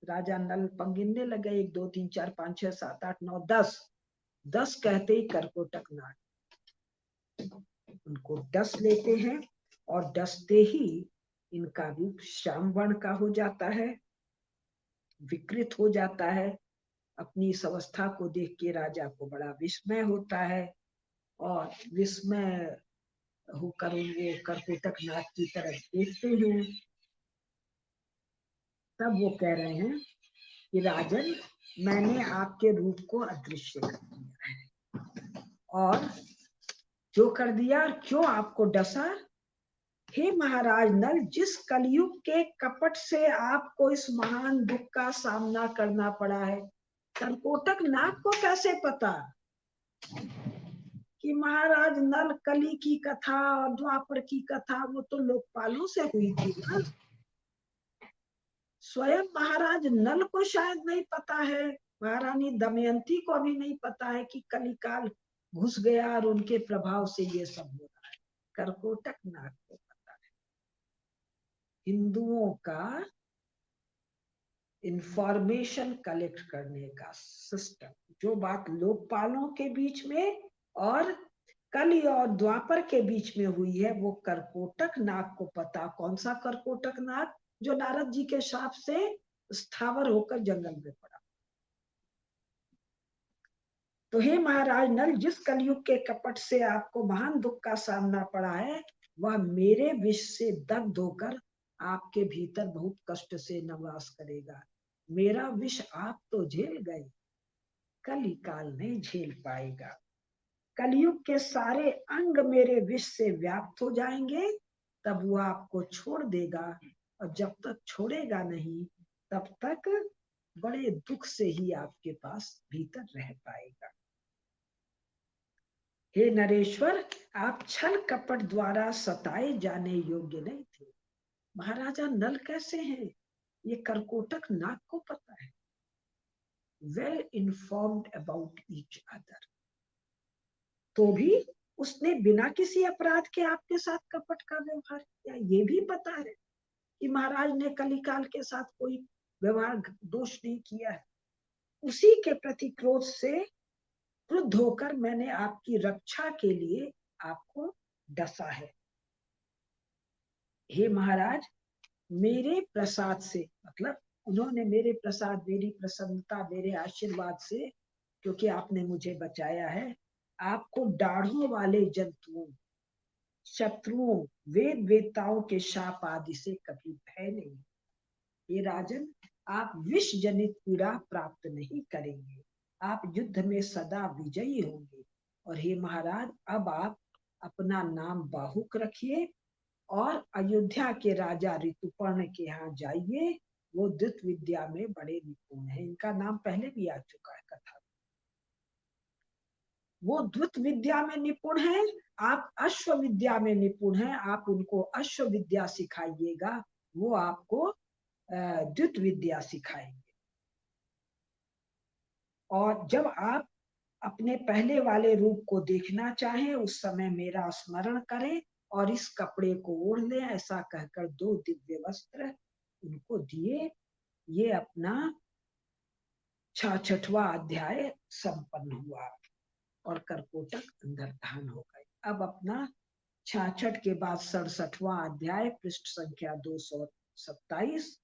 राजा नल पग गिनने लगे, 1 2 3 4 5 6 7 8 9 10। 10 कहते ही करकोटक नाग उनको 10 लेते हैं, और 10ते ही इनका रूप श्याम वर्ण का हो जाता है, विकृत हो जाता है। अपनी इस अवस्था को देख के राजा को बड़ा विस्मय होता है, और विस्मय होकर वो करकोटक नाग की तरफ देखते हैं। तब वो कह रहे हैं कि राजन, मैंने आपके रूप को अदृश्य कर दिया है, और जो कर दिया, क्यों आपको डसा। हे महाराज नल, जिस कलयुग के कपट से आपको इस महान दुख का सामना करना पड़ा है, करकोटक नाग को कैसे पता कि महाराज नल कली की कथा और द्वापर की कथा वो तो लोकपालों से हुई थी ना। स्वयं महाराज नल को शायद नहीं पता है, महारानी दमयंती को भी नहीं पता है कि कलिकाल घुस गया और उनके प्रभाव से ये सब हो रहा है। करकोटक नाग को पता है। हिंदुओं का इंफॉर्मेशन कलेक्ट करने का सिस्टम, जो बात लोकपालों के बीच में और कली और द्वापर के बीच में हुई है, वो करकोटक नाग को पता। कौन सा करकोटक नाग, जो नारद जी के शाप से स्थावर होकर जंगल में पड़ा। तो हे महाराज नल, जिस कलयुग के कपट से आपको महान दुख का सामना पड़ा है, वह मेरे विष से दग्ध होकर आपके भीतर बहुत कष्ट से निवास करेगा। मेरा विष आप तो झेल गए, कली काल नहीं झेल पाएगा। कलयुग के सारे अंग मेरे विष से व्याप्त हो जाएंगे, तब वो आपको छोड़ देगा, और जब तक छोड़ेगा नहीं तब तक बड़े दुख से ही आपके पास भीतर रह पाएगा। हे नरेश्वर, आप छल कपट द्वारा सताए जाने योग्य नहीं थे। महाराजा नल कैसे हैं, ये करकोटक नाग को पता है। Well informed about each other. तो भी उसने बिना किसी अपराध के आपके साथ कपट का व्यवहार किया। ये भी पता है कि महाराज ने कलिकाल के साथ कोई व्यवहार दोष नहीं किया है। उसी के प्रति क्रोध से क्रुद्ध होकर मैंने आपकी रक्षा के लिए आपको डसा है। हे महाराज, मेरे प्रसाद से, मतलब उन्होंने मेरे प्रसाद, मेरी प्रसन्नता, मेरे आशीर्वाद से, क्योंकि आपने मुझे बचाया है, आपको दाढ़ों वाले जंतुओं, शत्रुओं, वेद वेताओं के शाप आदि से कभी भय नहीं। ये राजन, आप विष जनित पीड़ा प्राप्त नहीं करेंगे। आप युद्ध में सदा विजयी होंगे। और हे महाराज, अब आप अपना नाम बाहुक रखिए और अयोध्या के राजा ऋतुपर्ण के यहाँ जाइए। वो द्वित विद्या में बड़े निपुण हैं। इनका नाम पहले भी आ चुका है कथा। वो द्वित विद्या में निपुण है, आप अश्व विद्या में निपुण हैं। आप उनको अश्व विद्या सिखाइएगा, वो आपको द्वित विद्या सिखाएंगे। और जब आप अपने पहले वाले रूप को देखना चाहें, उस समय मेरा स्मरण करें और इस कपड़े को ओढ़ लें। ऐसा कहकर 2 दिव्य वस्त्र उनको दिए। ये अपना 66वां अध्याय संपन्न हुआ और करकोटक अंतर्धान हो गए। अब अपना 66 के बाद 67वां अध्याय, पृष्ठ संख्या 227।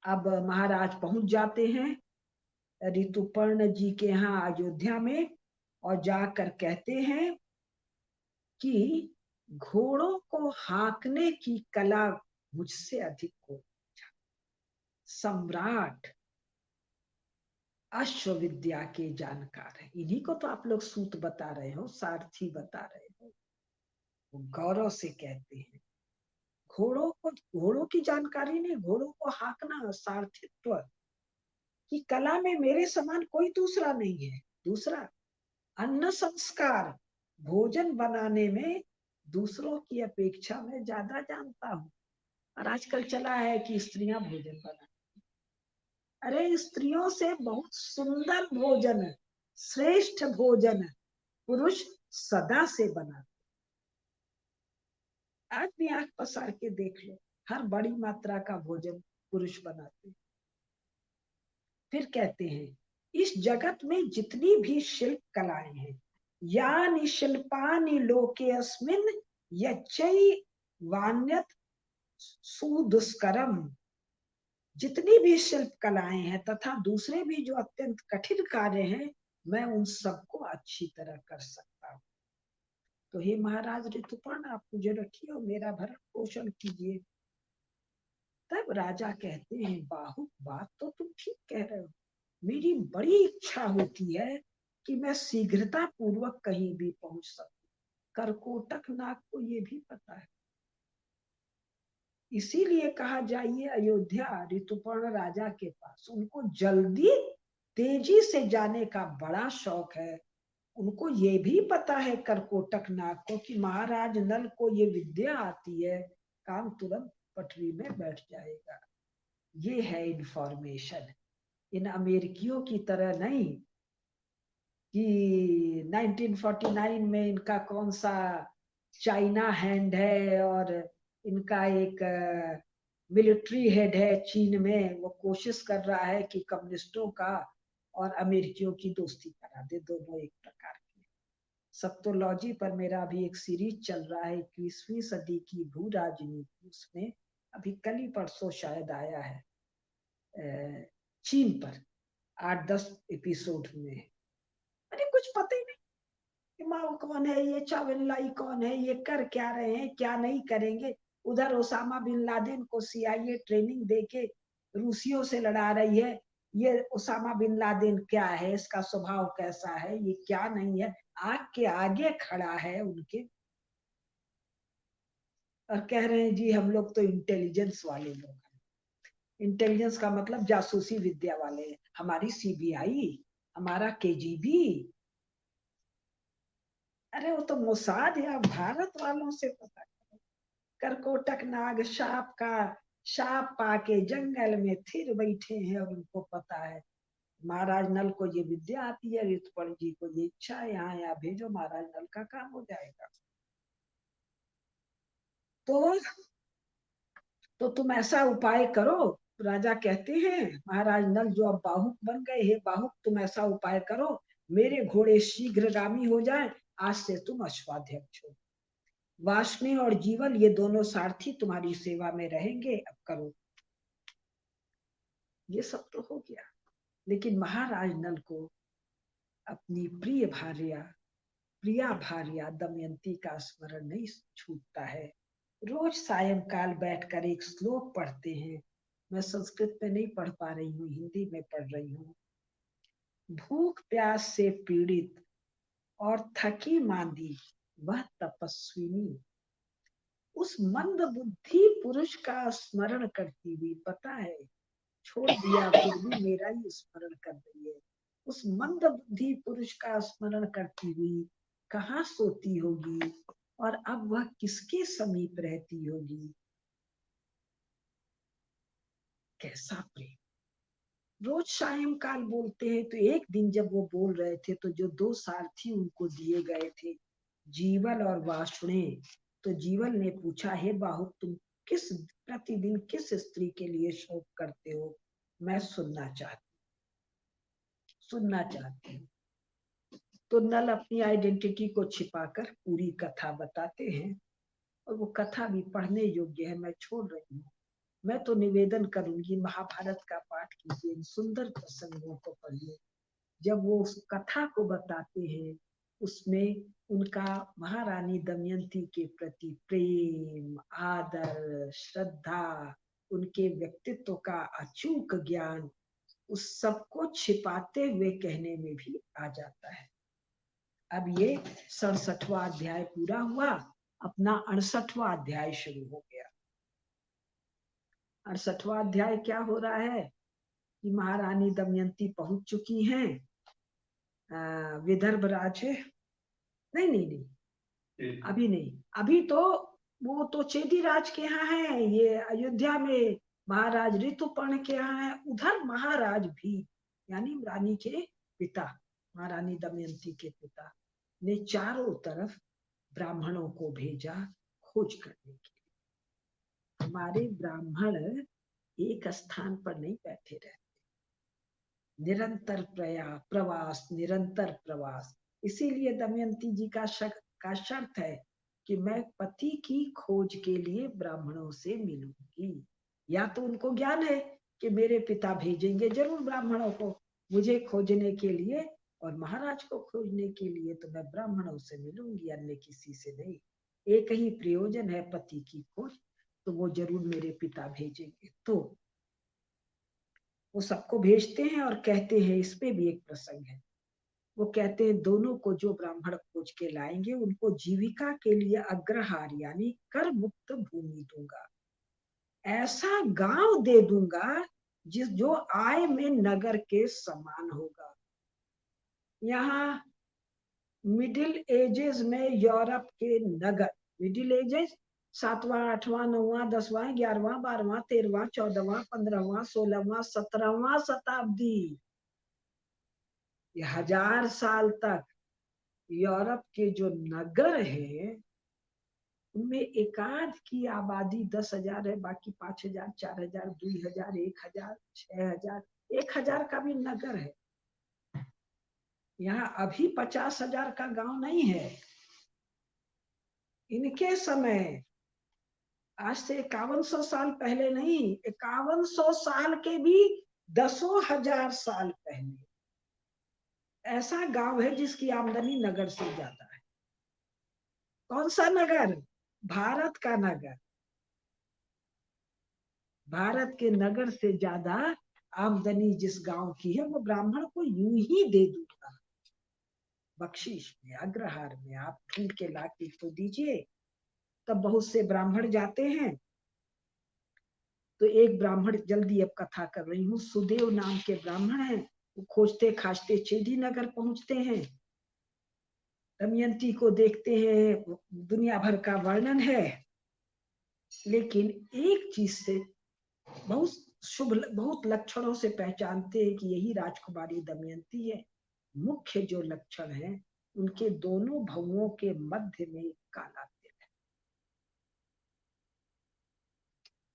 अब महाराज पहुंच जाते हैं ऋतुपर्ण जी के यहाँ अयोध्या में, और जाकर कहते हैं कि घोड़ों को हाँकने की कला मुझसे अधिक को सम्राट अश्व विद्या के जानकार है। इन्हीं को तो आप लोग सूत बता रहे हो, सारथी बता रहे हो। वो गौरव से कहते हैं, घोड़ों की जानकारी नहीं, घोड़ों को हाँकना, सारथित्व की कला में मेरे समान कोई दूसरा नहीं है। दूसरा, अन्न संस्कार, भोजन बनाने में दूसरों की अपेक्षा में ज्यादा जानता हूँ। और आजकल चला है कि स्त्रियां भोजन बनाती, अरे स्त्रियों से बहुत सुंदर भोजन, श्रेष्ठ भोजन पुरुष सदा से बनाते। आज भी आंख पसार के देख लो, हर बड़ी मात्रा का भोजन पुरुष बनाते। फिर कहते हैं, इस जगत में जितनी भी शिल्प कलाएं हैं, यानि शिल्पानि लोके अस्मिन् यच्चैवान्यत् सुदुष्करम। जितनी भी शिल्प कलाएं हैं तथा दूसरे भी जो अत्यंत कठिन कार्य हैं, मैं उन सबको अच्छी तरह कर सकता हूँ। तो हे महाराज ऋतुपर्ण, आप मुझे रखिए और मेरा भरण पोषण कीजिए। तब राजा कहते हैं, बाहु, बात तो तुम ठीक कह रहे हो। मेरी बड़ी इच्छा होती है कि मैं शीघ्रता पूर्वक कहीं भी पहुंच सकूं। करकोटक नाग को ये भी पता है। इसीलिए कहा जाइए अयोध्या ऋतुपर्ण राजा के पास। उनको जल्दी तेजी से जाने का बड़ा शौक है। उनको ये भी पता है करकोटक नाग को कि महाराज नल को ये विद्या आती है, काम तुरंत पटरी में बैठ जाएगा। ये है इंफॉर्मेशन। इन अमेरिकियों की तरह नहीं कि 1949 में इनका कौन सा चाइना हैंड है और इनका एक मिलिट्री हेड है चीन में, वो कोशिश कर रहा है कि कम्युनिस्टों का और अमेरिकियों की दोस्ती करा दे, दोनों एक प्रकार के। सप्तोलॉजी पर मेरा अभी एक सीरीज चल रहा है, 21वीं सदी की भू राजनीति। उसमें अभी कल ही परसों शायद आया है चीन पर, 8-10 एपिसोड में। अरे कुछ पता ही नहीं, माओ कौन है, ये चावनलाई कौन है, ये कर क्या रहे हैं, क्या नहीं करेंगे। उधर ओसामा बिन लादेन को CIA ट्रेनिंग देके रूसियों से लड़ा रही है। ये ओसामा बिन लादेन क्या है, इसका स्वभाव कैसा है, ये क्या नहीं है, आग के आगे खड़ा है उनके, और कह रहे हैं जी हम लोग तो इंटेलिजेंस वाले लोग हैं। इंटेलिजेंस का मतलब जासूसी विद्या वाले हैं। हमारी CBI, हमारा KGB, अरे वो तो मोसाद या भारत वालों से पता। करकोटक नाग शाप पाके जंगल में फिर बैठे हैं और उनको पता है। महाराज नल को ये विद्या आती है, ऋतुपर्ण जी को ये इच्छा है, यहाँ भेजो, महाराज नल का काम हो जाएगा। तो तुम ऐसा उपाय करो। राजा कहते हैं महाराज नल जो अब बाहुक बन गए, हे बाहुक तुम ऐसा उपाय करो, मेरे घोड़े शीघ्रगामी हो जाए, आज से तुम अश्वाध्यक्ष हो। वाष्णी और जीवल ये दोनों सारथी तुम्हारी सेवा में रहेंगे, अब करो। ये सब तो हो गया, लेकिन महाराज नल को अपनी प्रिया भार्या दमयंती का स्मरण नहीं छूटता है। रोज सायंकाल बैठकर एक श्लोक पढ़ते हैं। मैं संस्कृत में नहीं पढ़ पा रही हूँ, हिंदी में पढ़ रही हूँ। भूख प्यास से पीड़ित और थकी मांदी वह तपस्विनी उस मंद बुद्धि पुरुष का स्मरण करती हुई, पता है छोड़ दिया फिर भी मेरा ही स्मरण कर रही है। उस मंद बुद्धि पुरुष का स्मरण करती हुई कहाँ सोती होगी, और अब वह किसके समीप रहती होगी। कैसा प्रेम। रोज सायंकाल बोलते हैं, तो एक दिन जब वो बोल रहे थे तो जो दो सारथी उनको दिए गए थे, जीवल और वाष्णे, तो जीवल ने पूछा, हे बाहुक तुम प्रतिदिन किस स्त्री के लिए शोक करते हो, मैं सुनना चाहती हूँ। तो नल अपनी आइडेंटिटी को छिपाकर पूरी कथा बताते हैं, और वो कथा भी पढ़ने योग्य है, मैं छोड़ रही हूँ। मैं तो निवेदन करूंगी महाभारत का पाठ कीजिए, इन सुंदर प्रसंगों को पढ़िए। जब वो उस कथा को बताते हैं, उसमें उनका महारानी दमयंती के प्रति प्रेम, आदर, श्रद्धा, उनके व्यक्तित्व का अचूक ज्ञान, उस सबको छिपाते हुए कहने में भी आ जाता है। अब ये 67वां अध्याय पूरा हुआ, अपना 68वां अध्याय शुरू हो गया। 68वां अध्याय क्या हो रहा है कि महारानी दमयंती पहुंच चुकी हैं विदर्भ राज्य, नहीं नहीं नहीं, अभी नहीं, अभी तो वो तो चेदी राज के यहाँ है, ये अयोध्या में महाराज ऋतुपर्ण के यहाँ है। उधर महाराज भी, यानी रानी के पिता, महारानी दमयंती के पिता ने चारों तरफ ब्राह्मणों को भेजा खोज करने के लिए। हमारे ब्राह्मण एक स्थान पर नहीं बैठे रहते, निरंतर प्रवास, निरंतर प्रवास। इसीलिए दमयंती जी का शर्त है कि मैं पति की खोज के लिए ब्राह्मणों से मिलूंगी। या तो उनको ज्ञान है कि मेरे पिता भेजेंगे जरूर ब्राह्मणों को मुझे खोजने के लिए, और महाराज को खोजने के लिए, तो मैं ब्राह्मणों से मिलूंगी, अन्य किसी से नहीं। एक ही प्रयोजन है पति की खोज, तो वो जरूर मेरे पिता भेजेंगे। तो वो सबको भेजते हैं और कहते हैं, इसमें भी एक प्रसंग है, वो कहते हैं दोनों को जो ब्राह्मण खोज के लाएंगे उनको जीविका के लिए अग्रहार यानी कर मुक्त भूमि दूंगा, ऐसा गांव दे दूंगा जो आय में नगर के समान होगा। यहाँ मिडिल एजेस में यूरोप के नगर, मिडिल एजेस 7वां 8वां 9वां 10वां 11वां 12वां 13वां 14वां 15वां 16वां 17वां शताब्दी, 1000 साल तक यूरोप के जो नगर है उनमें एकाध की आबादी 10,000 है, बाकी 5,000 4,000 2,000 1,000 6,000, 1,000 का भी नगर है। यहाँ अभी 50,000 का गांव नहीं है। इनके समय, आज से 5100 साल पहले नहीं, 5100 साल के भी 10,000 साल पहले ऐसा गांव है जिसकी आमदनी नगर से ज्यादा है। कौन सा नगर? भारत का नगर। भारत के नगर से ज्यादा आमदनी जिस गांव की है वो ब्राह्मण को यूं ही दे दूंगा, बख्शीश में, अग्रहार में। आप ढूंढ के ला के तो दीजिए। तब बहुत से ब्राह्मण जाते हैं। तो एक ब्राह्मण, जल्दी अब कथा कर रही हूँ, सुदेव नाम के ब्राह्मण हैं। वो खोजते खाजते चेदी नगर पहुंचते हैं। दमयंती को देखते हैं, दुनिया भर का वर्णन है, लेकिन एक चीज से बहुत शुभ, बहुत लक्षणों से पहचानते हैं कि यही राजकुमारी दमयंती है। मुख्य जो लक्षण है, उनके दोनों भवों के मध्य में काला तिल है।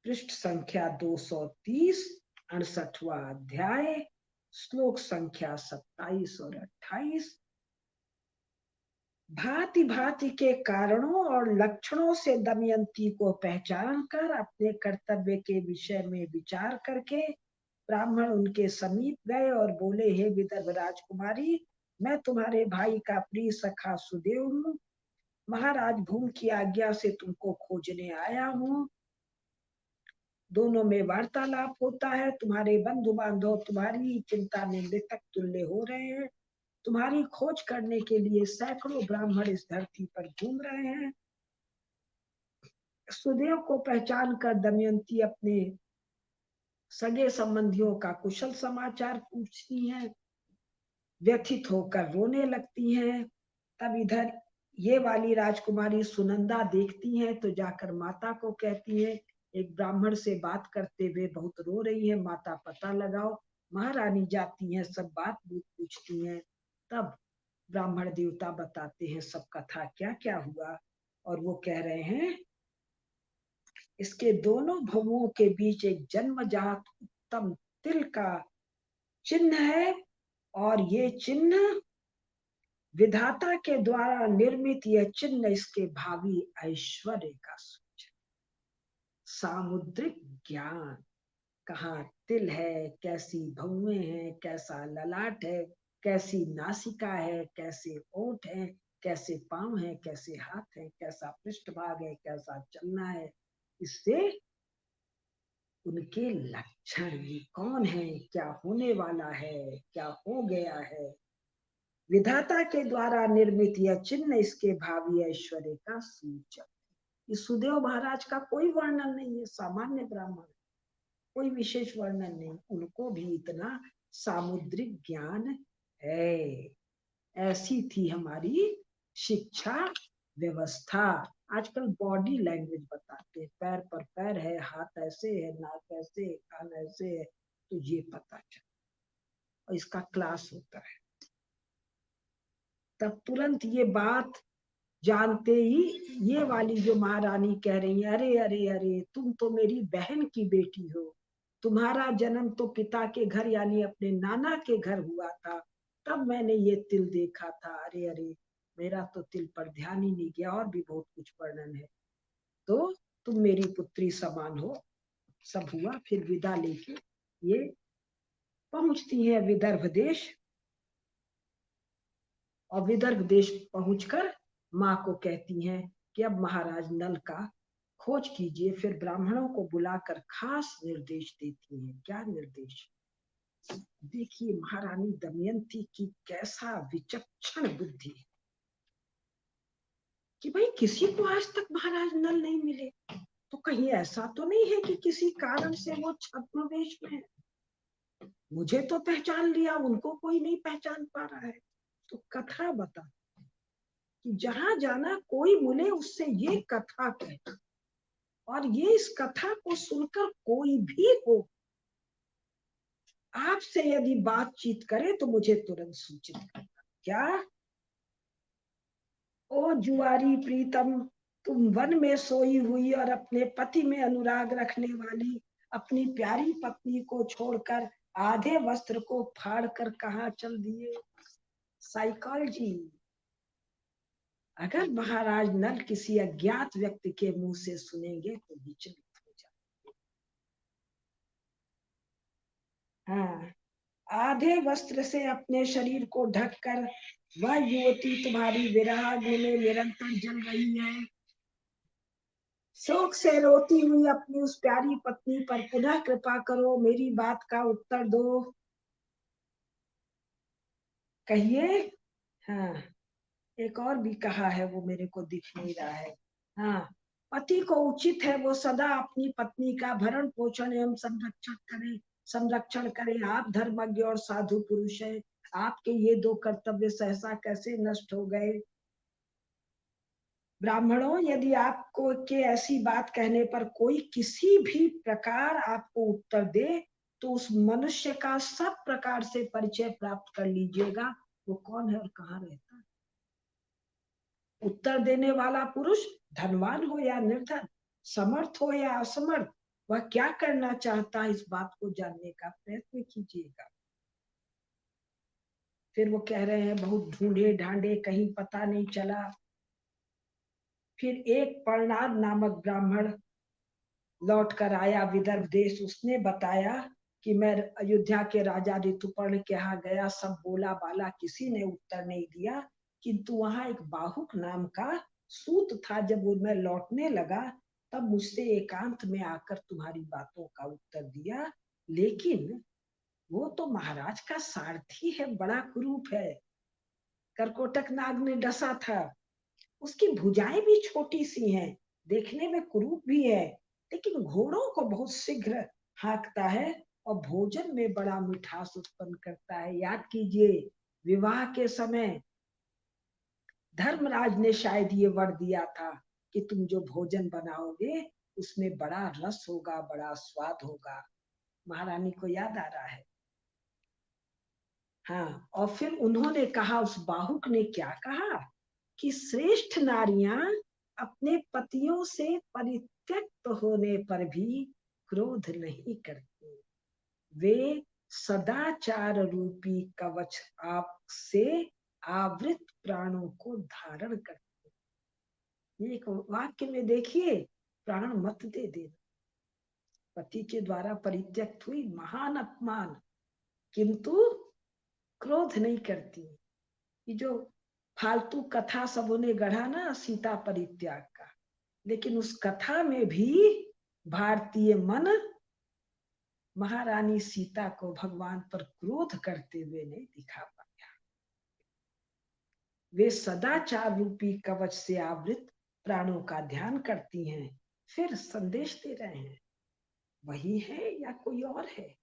पृष्ठ संख्या 230, 68वां अध्याय, श्लोक संख्या 27 और 28। भांति भांति के कारणों और लक्षणों से दमयंती को पहचान कर अपने कर्तव्य के विषय में विचार करके ब्राह्मण उनके समीप गए और बोले, हे विदर्भ राजकुमारी, मैं तुम्हारे भाई का प्रिय सखा सुदेव हूँ। महाराज भूम की आज्ञा से तुमको खोजने आया हूँ। दोनों में वार्तालाप होता है। तुम्हारे बंधु बांधव तुम्हारी चिंता में मृतक तुल्य हो रहे हैं। तुम्हारी खोज करने के लिए सैकड़ों ब्राह्मण इस धरती पर घूम रहे हैं। सुदेव को पहचान कर दमयंती अपने सगे संबंधियों का कुशल समाचार पूछती हैं, व्यथित होकर रोने लगती हैं। तब इधर ये वाली राजकुमारी सुनंदा देखती हैं तो जाकर माता को कहती है, एक ब्राह्मण से बात करते हुए बहुत रो रही है, माता पता लगाओ। महारानी जाती हैं, सब बात पूछती हैं। तब ब्राह्मण देवता बताते हैं सब कथा क्या क्या हुआ, और वो कह रहे हैं, इसके दोनों भवों के बीच एक जन्मजात उत्तम तिल का चिन्ह है, और ये चिन्ह विधाता के द्वारा निर्मित, यह चिन्ह इसके भावी ऐश्वर्य का सूचक। सामुद्रिक ज्ञान, कहाँ तिल है, कैसी भौएं हैं, कैसा ललाट है, कैसी नासिका है, कैसे ओठ है, कैसे पांव है, कैसे हाथ है, कैसा पृष्ठभाग है, कैसा चलना है, इससे उनके लक्षण, ये कौन है, क्या होने वाला है, क्या हो गया है। विधाता के द्वारा निर्मित यह चिन्ह इसके भावी ऐश्वर्य का सूचक। इस सुदेव महाराज का कोई वर्णन नहीं है, सामान्य ब्राह्मण, कोई विशेष वर्णन नहीं, उनको भी इतना सामुद्रिक ज्ञान है। ऐसी थी हमारी शिक्षा व्यवस्था। आजकल बॉडी लैंग्वेज बताते हैं, पैर पर पैर है, हाथ ऐसे है, नाक ऐसे है, कान ऐसे है, तो ये पता चला, और इसका क्लास होता है। तब तुरंत ये बात जानते ही ये वाली जो महारानी कह रही है, अरे अरे अरे, तुम तो मेरी बहन की बेटी हो। तुम्हारा जन्म तो पिता के घर यानी अपने नाना के घर हुआ था, तब मैंने ये तिल देखा था। अरे अरे, मेरा तो तिल पर ध्यान ही नहीं गया, और भी बहुत कुछ वर्णन है। तो तुम मेरी पुत्री समान हो। सब हुआ, फिर विदा लेके ये पहुंचती है विदर्भ देश, और विदर्भ देश पहुंचकर माँ को कहती हैं कि अब महाराज नल का खोज कीजिए। फिर ब्राह्मणों को बुलाकर खास निर्देश देती हैं। क्या निर्देश? देखिए महारानी दमयंती की कैसा विचक्षण बुद्धि, कि भाई किसी को आज तक महाराज नल नहीं मिले, तो कहीं ऐसा तो नहीं है कि किसी कारण से वो छद्मवेश में है। मुझे तो पहचान लिया, उनको कोई नहीं पहचान पा रहा है। तो कथा बता कि जहां जाना कोई मिले उससे ये कथा कहना, और ये इस कथा को सुनकर कोई भी हो आपसे यदि बातचीत करे तो मुझे तुरंत सूचित करना। क्या? ओ जुआरी प्रीतम, तुम वन में सोई हुई और अपने पति में अनुराग रखने वाली अपनी प्यारी पत्नी को छोड़कर आधे वस्त्र को फाड़कर कहाँ चल दिए? साइकोलॉजी। अगर महाराज नल किसी अज्ञात व्यक्ति के मुंह से सुनेंगे तो विचलित हो जाए। हाँ, आधे वस्त्र से अपने शरीर को ढककर वह युवती तुम्हारी विरह अग्नि में निरंतर जल रही है। शोक से रोती हुई अपनी उस प्यारी पत्नी पर पुनः कृपा करो, मेरी बात का उत्तर दो। कहिए। हाँ, एक और भी कहा है, वो मेरे को दिख नहीं रहा है। हाँ, पति को उचित है वो सदा अपनी पत्नी का भरण पोषण एवं संरक्षण करे। आप धर्मज्ञ और साधु पुरुष है, आपके ये दो कर्तव्य सहसा कैसे नष्ट हो गए। ब्राह्मणों, यदि आपको के ऐसी बात कहने पर कोई किसी भी प्रकार आपको उत्तर दे, तो उस मनुष्य का सब प्रकार से परिचय प्राप्त कर लीजिएगा, वो कौन है और कहाँ रहता है। उत्तर देने वाला पुरुष धनवान हो या निर्धन, समर्थ हो या असमर्थ, वह क्या करना चाहता है इस बात को जानने का प्रयत्न कीजिएगा। फिर वो कह रहे हैं बहुत ढूंढे ढांडे कहीं पता नहीं चला। फिर एक पर्णाद नामक ब्राह्मण लौट कर आया विदर्भ देश। उसने बताया कि मैं अयोध्या के राजा ऋतुपर्ण के यहाँ गया, सब बोला बाला, किसी ने उत्तर नहीं दिया, किंतु वहां एक बाहुक नाम का सूत था। जब वो मैं लौटने लगा तब मुझसे एकांत में आकर तुम्हारी बातों का उत्तर दिया, लेकिन वो तो महाराज का सारथी है, बड़ा कुरूप है, करकोटक नाग ने डसा था, उसकी भुजाएं भी छोटी सी हैं, देखने में कुरूप भी है, लेकिन घोड़ों को बहुत शीघ्र हाँकता है और भोजन में बड़ा मिठास उत्पन्न करता है। याद कीजिए, विवाह के समय धर्मराज ने शायद ये वर दिया था कि तुम जो भोजन बनाओगे उसमें बड़ा रस होगा, बड़ा स्वाद होगा। महारानी को याद आ रहा है। हाँ, और फिर उन्होंने कहा, उस बाहुक ने क्या कहा कि श्रेष्ठ नारियां अपने पतियों से परित्यक्त होने पर भी क्रोध नहीं करती, वे सदाचार रूपी कवच आप से आवृत प्राणों को धारण करते। एक वाक्य में देखिए, प्राण मत दे देना। पति के द्वारा परित्यक्त हुई, महान अपमान, किंतु क्रोध नहीं करती। ये जो फालतू कथा सबों ने गढ़ा ना सीता परित्याग का, लेकिन उस कथा में भी भारतीय मन महारानी सीता को भगवान पर क्रोध करते हुए नहीं दिखा पाया। वे सदाचार रूपी कवच से आवृत प्राणों का ध्यान करती हैं। फिर संदेश दे रहे हैं, वही है या कोई और है।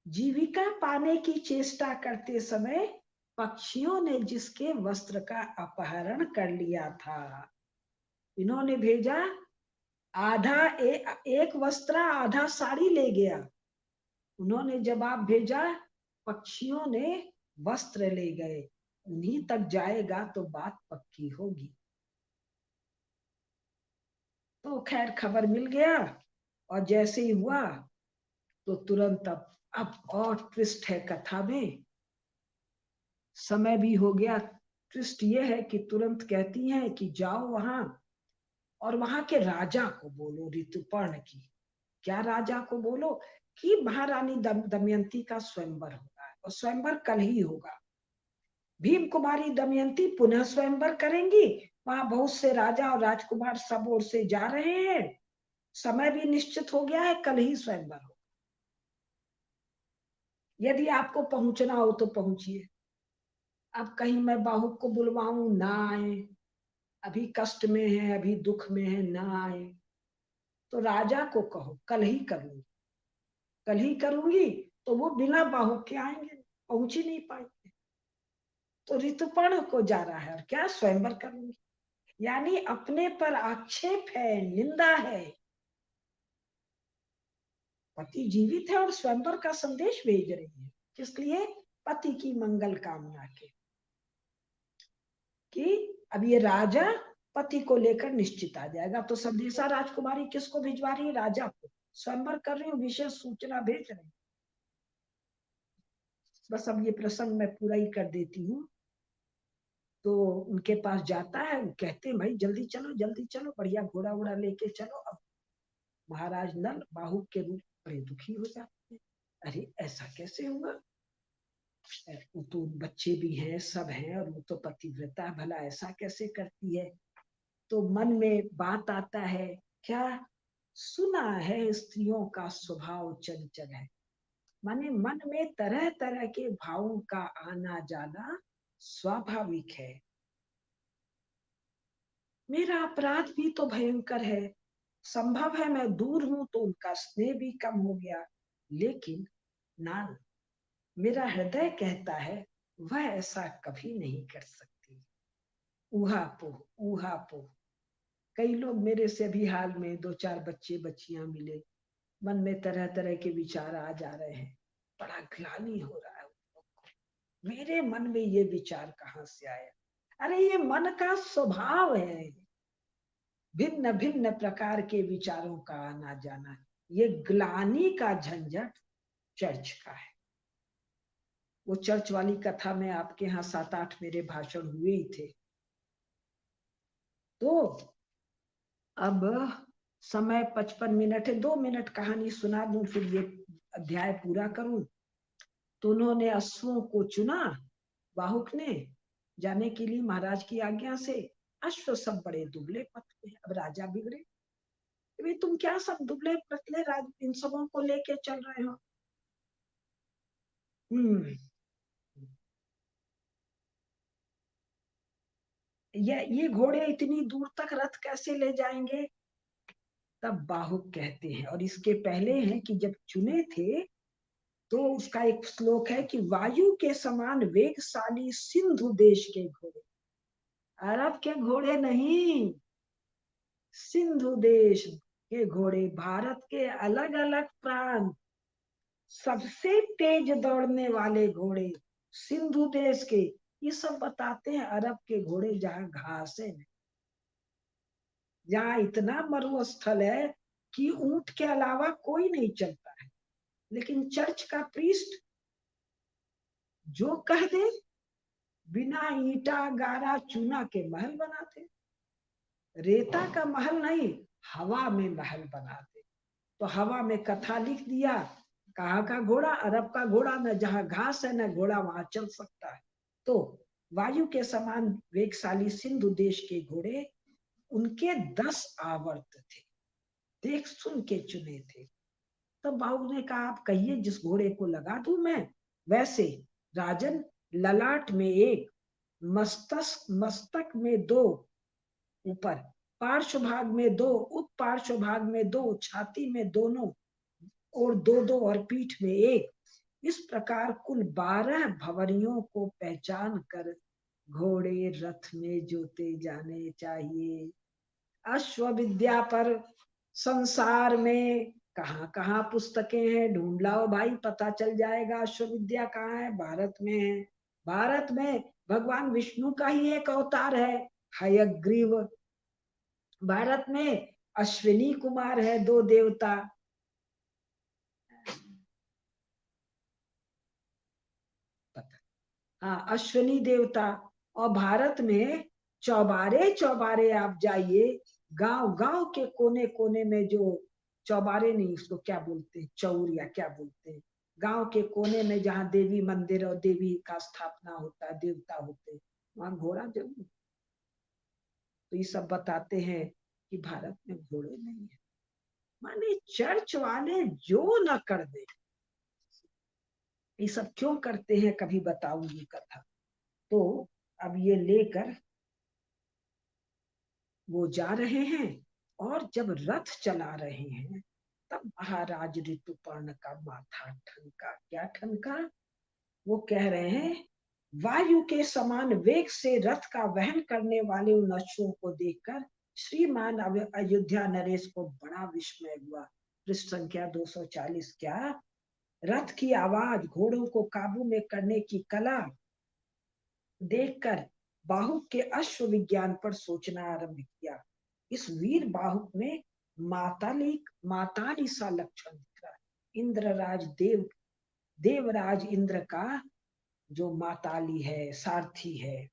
जीविका पाने की चेष्टा करते समय पक्षियों ने जिसके वस्त्र का अपहरण कर लिया था, इन्होंने भेजा आधा एक वस्त्र आधा साड़ी ले गया। उन्होंने जवाब भेजा, पक्षियों ने वस्त्र ले गए, उन्हीं तक जाएगा तो बात पक्की होगी। तो खैर खबर मिल गया, और जैसे ही हुआ तो तुरंत अब और ट्विस्ट है कथा में, समय भी हो गया। ट्विस्ट ये है कि तुरंत कहती हैं कि जाओ वहां और वहां के राजा को बोलो, ऋतुपर्ण की। क्या राजा को बोलो कि महारानी दमयंती का स्वयंवर हो रहा है, और स्वयंवर कल ही होगा। भीम कुमारी दमयंती पुनः स्वयंवर करेंगी, वहां बहुत से राजा और राजकुमार सब ओर से जा रहे हैं, समय भी निश्चित हो गया है, कल ही स्वयंवर हो। यदि आपको पहुंचना हो तो पहुंचिए। अब कहीं मैं बाहुक को बुलवाऊं, ना आए, अभी कष्ट में है, अभी दुख में है, ना आए, तो राजा को कहो कल ही करूंगी, कल ही करूंगी, तो वो बिना बाहुक के आएंगे, पहुंच ही नहीं पाएंगे। तो ऋतुपर्ण को जा रहा है और क्या स्वयंवर करूंगी, यानी अपने पर आक्षेप है, निंदा है। पति जीवित है और स्वयंवर का संदेश भेज रही है, इसलिए पति की मंगल कामना के, कि अब ये राजा पति को लेकर निश्चित आ जाएगा। तो संदेशा राजकुमारी किसको भिजवा रही है, राजा को। स्वयंवर कर रही हूँ, विशेष सूचना भेज रही। बस अब ये प्रसंग मैं पूरा ही कर देती हूँ। तो उनके पास जाता है, कहते हैं भाई जल्दी चलो जल्दी चलो, बढ़िया घोड़ा वोड़ा लेके चलो। अब महाराज नल बाहु के रूप बड़े दुखी हो जाते हैं, अरे ऐसा कैसे हुआ, वो तो बच्चे भी हैं, सब हैं, और वो तो पतिव्रता, भला ऐसा कैसे करती है। तो मन में बात आता है, क्या सुना है स्त्रियों का स्वभाव चंचल है। माने मन में तरह तरह के भावों का आना जाना स्वाभाविक है। मेरा अपराध भी तो भयंकर है, संभव है मैं दूर हूं तो उनका स्नेह भी कम हो गया, लेकिन ना, मेरा हृदय कहता है वह ऐसा कभी नहीं कर सकती। ऊहापोह ऊहापोह। कई लोग मेरे से भी हाल में 2-4 बच्चे बच्चियां मिले, मन में तरह तरह के विचार आ जा रहे हैं, बड़ा ग्लानि हो रहा है। मेरे मन में ये विचार कहाँ से आया? अरे ये मन का स्वभाव है, भिन्न भिन्न प्रकार के विचारों का आना जाना। ये ग्लानि का झंझट चर्च का है। वो चर्च वाली कथा में आपके यहाँ 7-8 मेरे भाषण हुए ही थे। तो अब समय 55 मिनट है, 2 मिनट कहानी सुना दूं फिर ये अध्याय पूरा करूं। तो उन्होंने अश्वों को चुना, बाहुक ने, जाने के लिए महाराज की आज्ञा से। अश्व सब बड़े दुबले पतले। अब राजा बिगड़े, भाई तुम क्या सब दुबले पतले राज इन सबों को लेके चल रहे हो। ये घोड़े इतनी दूर तक रथ कैसे ले जाएंगे? तब बाहुक कहते हैं, और इसके पहले हैं कि जब चुने थे तो उसका एक श्लोक है कि वायु के समान वेगशाली सिंधु देश के घोड़े, अरब के घोड़े नहीं, सिंधु देश के घोड़े, भारत के अलग अलग प्रांत सबसे तेज दौड़ने वाले घोड़े सिंधु देश के। ये सब बताते हैं अरब के घोड़े जहां घास है, जहां इतना मरुस्थल है कि ऊंट के अलावा कोई नहीं चलता है, लेकिन चर्च का प्रीस्ट जो कह दे, बिना ईटा गारा चूना के महल बनाते, रेता का महल नहीं, हवा में महल बनाते। तो हवा में कथा लिख दिया, कहाँ का घोड़ा? अरब का घोड़ा, न जहां घास है न घोड़ा वहां चल सकता है। तो वायु के समान वेगशाली सिंधु देश के घोड़े, उनके 10 आवर्त थे, देख सुन के चुने थे। तब बाबू ने कहा, आप कहिए जिस घोड़े को लगा दूं मैं। वैसे राजन, ललाट में एक, मस्तक में 2 ऊपर, पार्श्व भाग में 2, उप पार्श्व भाग में 2, छाती में दोनों और 2-2, और पीठ में 1, इस प्रकार कुल 12 भंवरियों को पहचान कर घोड़े रथ में जोते जाने चाहिए। अश्व विद्या पर संसार में कहाँ कहाँ पुस्तकें हैं, ढूंढ लाओ भाई, पता चल जाएगा अश्व विद्या कहाँ है। भारत में है। भारत में भगवान विष्णु का ही एक अवतार है, हयग्रीव। भारत में अश्विनी कुमार है, 2 देवता। हाँ, अश्विनी देवता। और भारत में चौबारे चौबारे आप जाइए, गांव गांव के कोने कोने में, जो चौबारे नहीं, उसको क्या बोलते हैं, चौर या क्या बोलते हैं, गांव के कोने में जहाँ देवी मंदिर और देवी का स्थापना होता है, देवता होते हैं, वहां घोड़ा जरूर। तो ये सब बताते हैं कि भारत में घोड़े नहीं है। माने चर्च वाले जो न कर दे, ये सब क्यों करते हैं कभी बताऊंगी कथा। तो अब ये लेकर वो जा रहे हैं, और जब रथ चला रहे हैं तब महाराज ऋतुपर्ण का माथा ठनका। क्या ठनका? वो कह रहे हैं, वायु के समान वेग से रथ का वहन करने वाले उन अश्वों को देखकर श्रीमान अयोध्या नरेश को बड़ा विस्मय हुआ। पृष्ठ संख्या 240। क्या? रथ की आवाज, घोड़ों को काबू में करने की कला देखकर बाहुक के अश्व विज्ञान पर सोचना आरंभ किया। इस वीर बाहुक में माताली सा लक्षण दिख रहा है। इंद्रराज देवराज इंद्र का जो माताली है, सारथी है,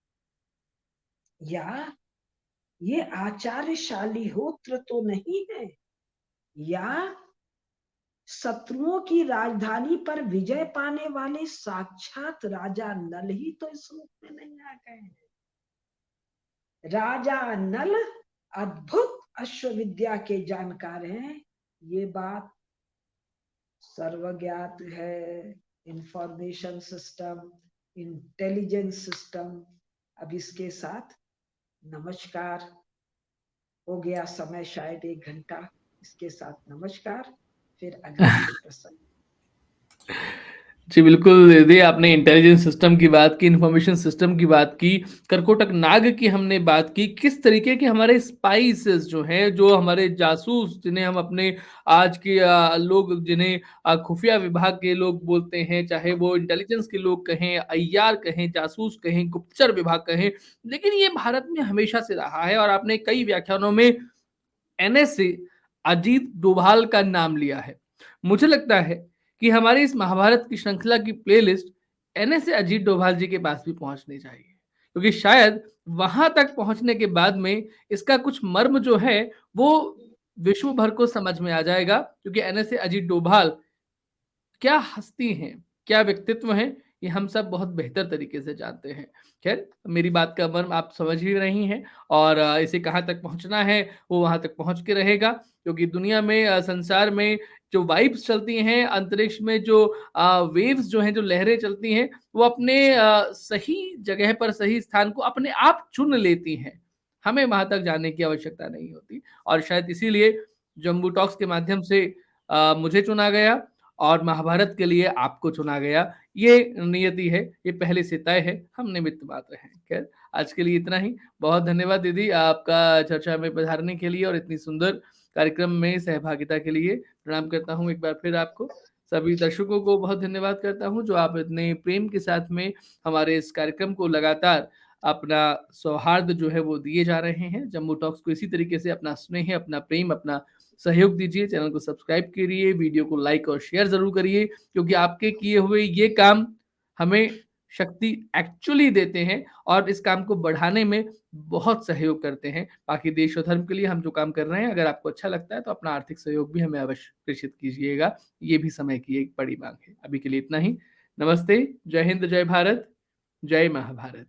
या ये आचार्यशाली होत्र तो नहीं है, या शत्रुओं की राजधानी पर विजय पाने वाले साक्षात राजा नल ही तो इस रूप में नहीं आ गए हैं। राजा नल अद्भुत अश्व विद्या के जानकार हैं, ये बात सर्वज्ञात है। Information system, intelligence system. अब इसके साथ नमस्कार, हो गया समय शायद 1 घंटा। इसके साथ नमस्कार, फिर अगले के प्रसंग। जी बिल्कुल दीदी, आपने इंटेलिजेंस सिस्टम की बात की, इंफॉर्मेशन सिस्टम की बात की, करकोटक नाग की हमने बात की, किस तरीके के हमारे स्पाइसेस जो हैं, जो हमारे जासूस जिन्हें हम अपने आज के लोग जिन्हें खुफिया विभाग के लोग बोलते हैं, चाहे वो इंटेलिजेंस के लोग कहें, अय्यार कहें, जासूस कहें, गुप्तचर विभाग कहें, लेकिन ये भारत में हमेशा से रहा है और आपने कई व्याख्यानों में एनएसए अजीत डोभाल का नाम लिया है। मुझे लगता है कि हमारी इस महाभारत की श्रृंखला की प्लेलिस्ट एनएसए अजीत डोभाल जी के पास भी पहुंचनी चाहिए, क्योंकि शायद वहां तक पहुंचने के बाद में इसका कुछ मर्म जो है वो विश्व भर को समझ में आ जाएगा, क्योंकि एनएसए अजीत डोभाल क्या हस्ती हैं, क्या व्यक्तित्व हैं, ये हम सब बहुत बेहतर तरीके से जानते हैं। खैर, मेरी बात का मर्म आप समझ ही रही हैं और इसे कहाँ तक पहुँचना है, वो वहाँ तक पहुँच के रहेगा, क्योंकि दुनिया में संसार में जो वाइब्स चलती हैं, अंतरिक्ष में जो वेव्स जो हैं, जो लहरें चलती हैं, वो अपने सही जगह पर, सही स्थान को अपने आप चुन लेती हैं। हमें वहाँ तक जाने की आवश्यकता नहीं होती और शायद इसीलिए जम्बू टॉक्स के माध्यम से मुझे चुना गया और महाभारत के लिए आपको चुना गया। ये नियति है, ये पहले से तय है, हम निमित्त मात्र हैं। खैर, आज के लिए इतना ही। बहुत धन्यवाद दीदी आपका चर्चा में पधारने के लिए और इतनी सुंदर कार्यक्रम में सहभागिता के लिए। प्रणाम करता हूँ एक बार फिर आपको। सभी दर्शकों को बहुत धन्यवाद करता हूँ जो आप इतने प्रेम के साथ में हमारे इस कार्यक्रम को लगातार अपना सौहार्द जो है वो दिए जा रहे हैं। जम्बू टॉक्स को इसी तरीके से अपना स्नेह, अपना प्रेम, अपना सहयोग दीजिए। चैनल को सब्सक्राइब करिए, वीडियो को लाइक और शेयर ज़रूर करिए, क्योंकि आपके किए हुए ये काम हमें शक्ति एक्चुअली देते हैं और इस काम को बढ़ाने में बहुत सहयोग करते हैं। बाकी देश और धर्म के लिए हम जो काम कर रहे हैं, अगर आपको अच्छा लगता है तो अपना आर्थिक सहयोग भी हमें अवश्य प्रेषित कीजिएगा। ये भी समय की एक बड़ी मांग है। अभी के लिए इतना ही। नमस्ते, जय हिंद, जय भारत, जय महाभारत।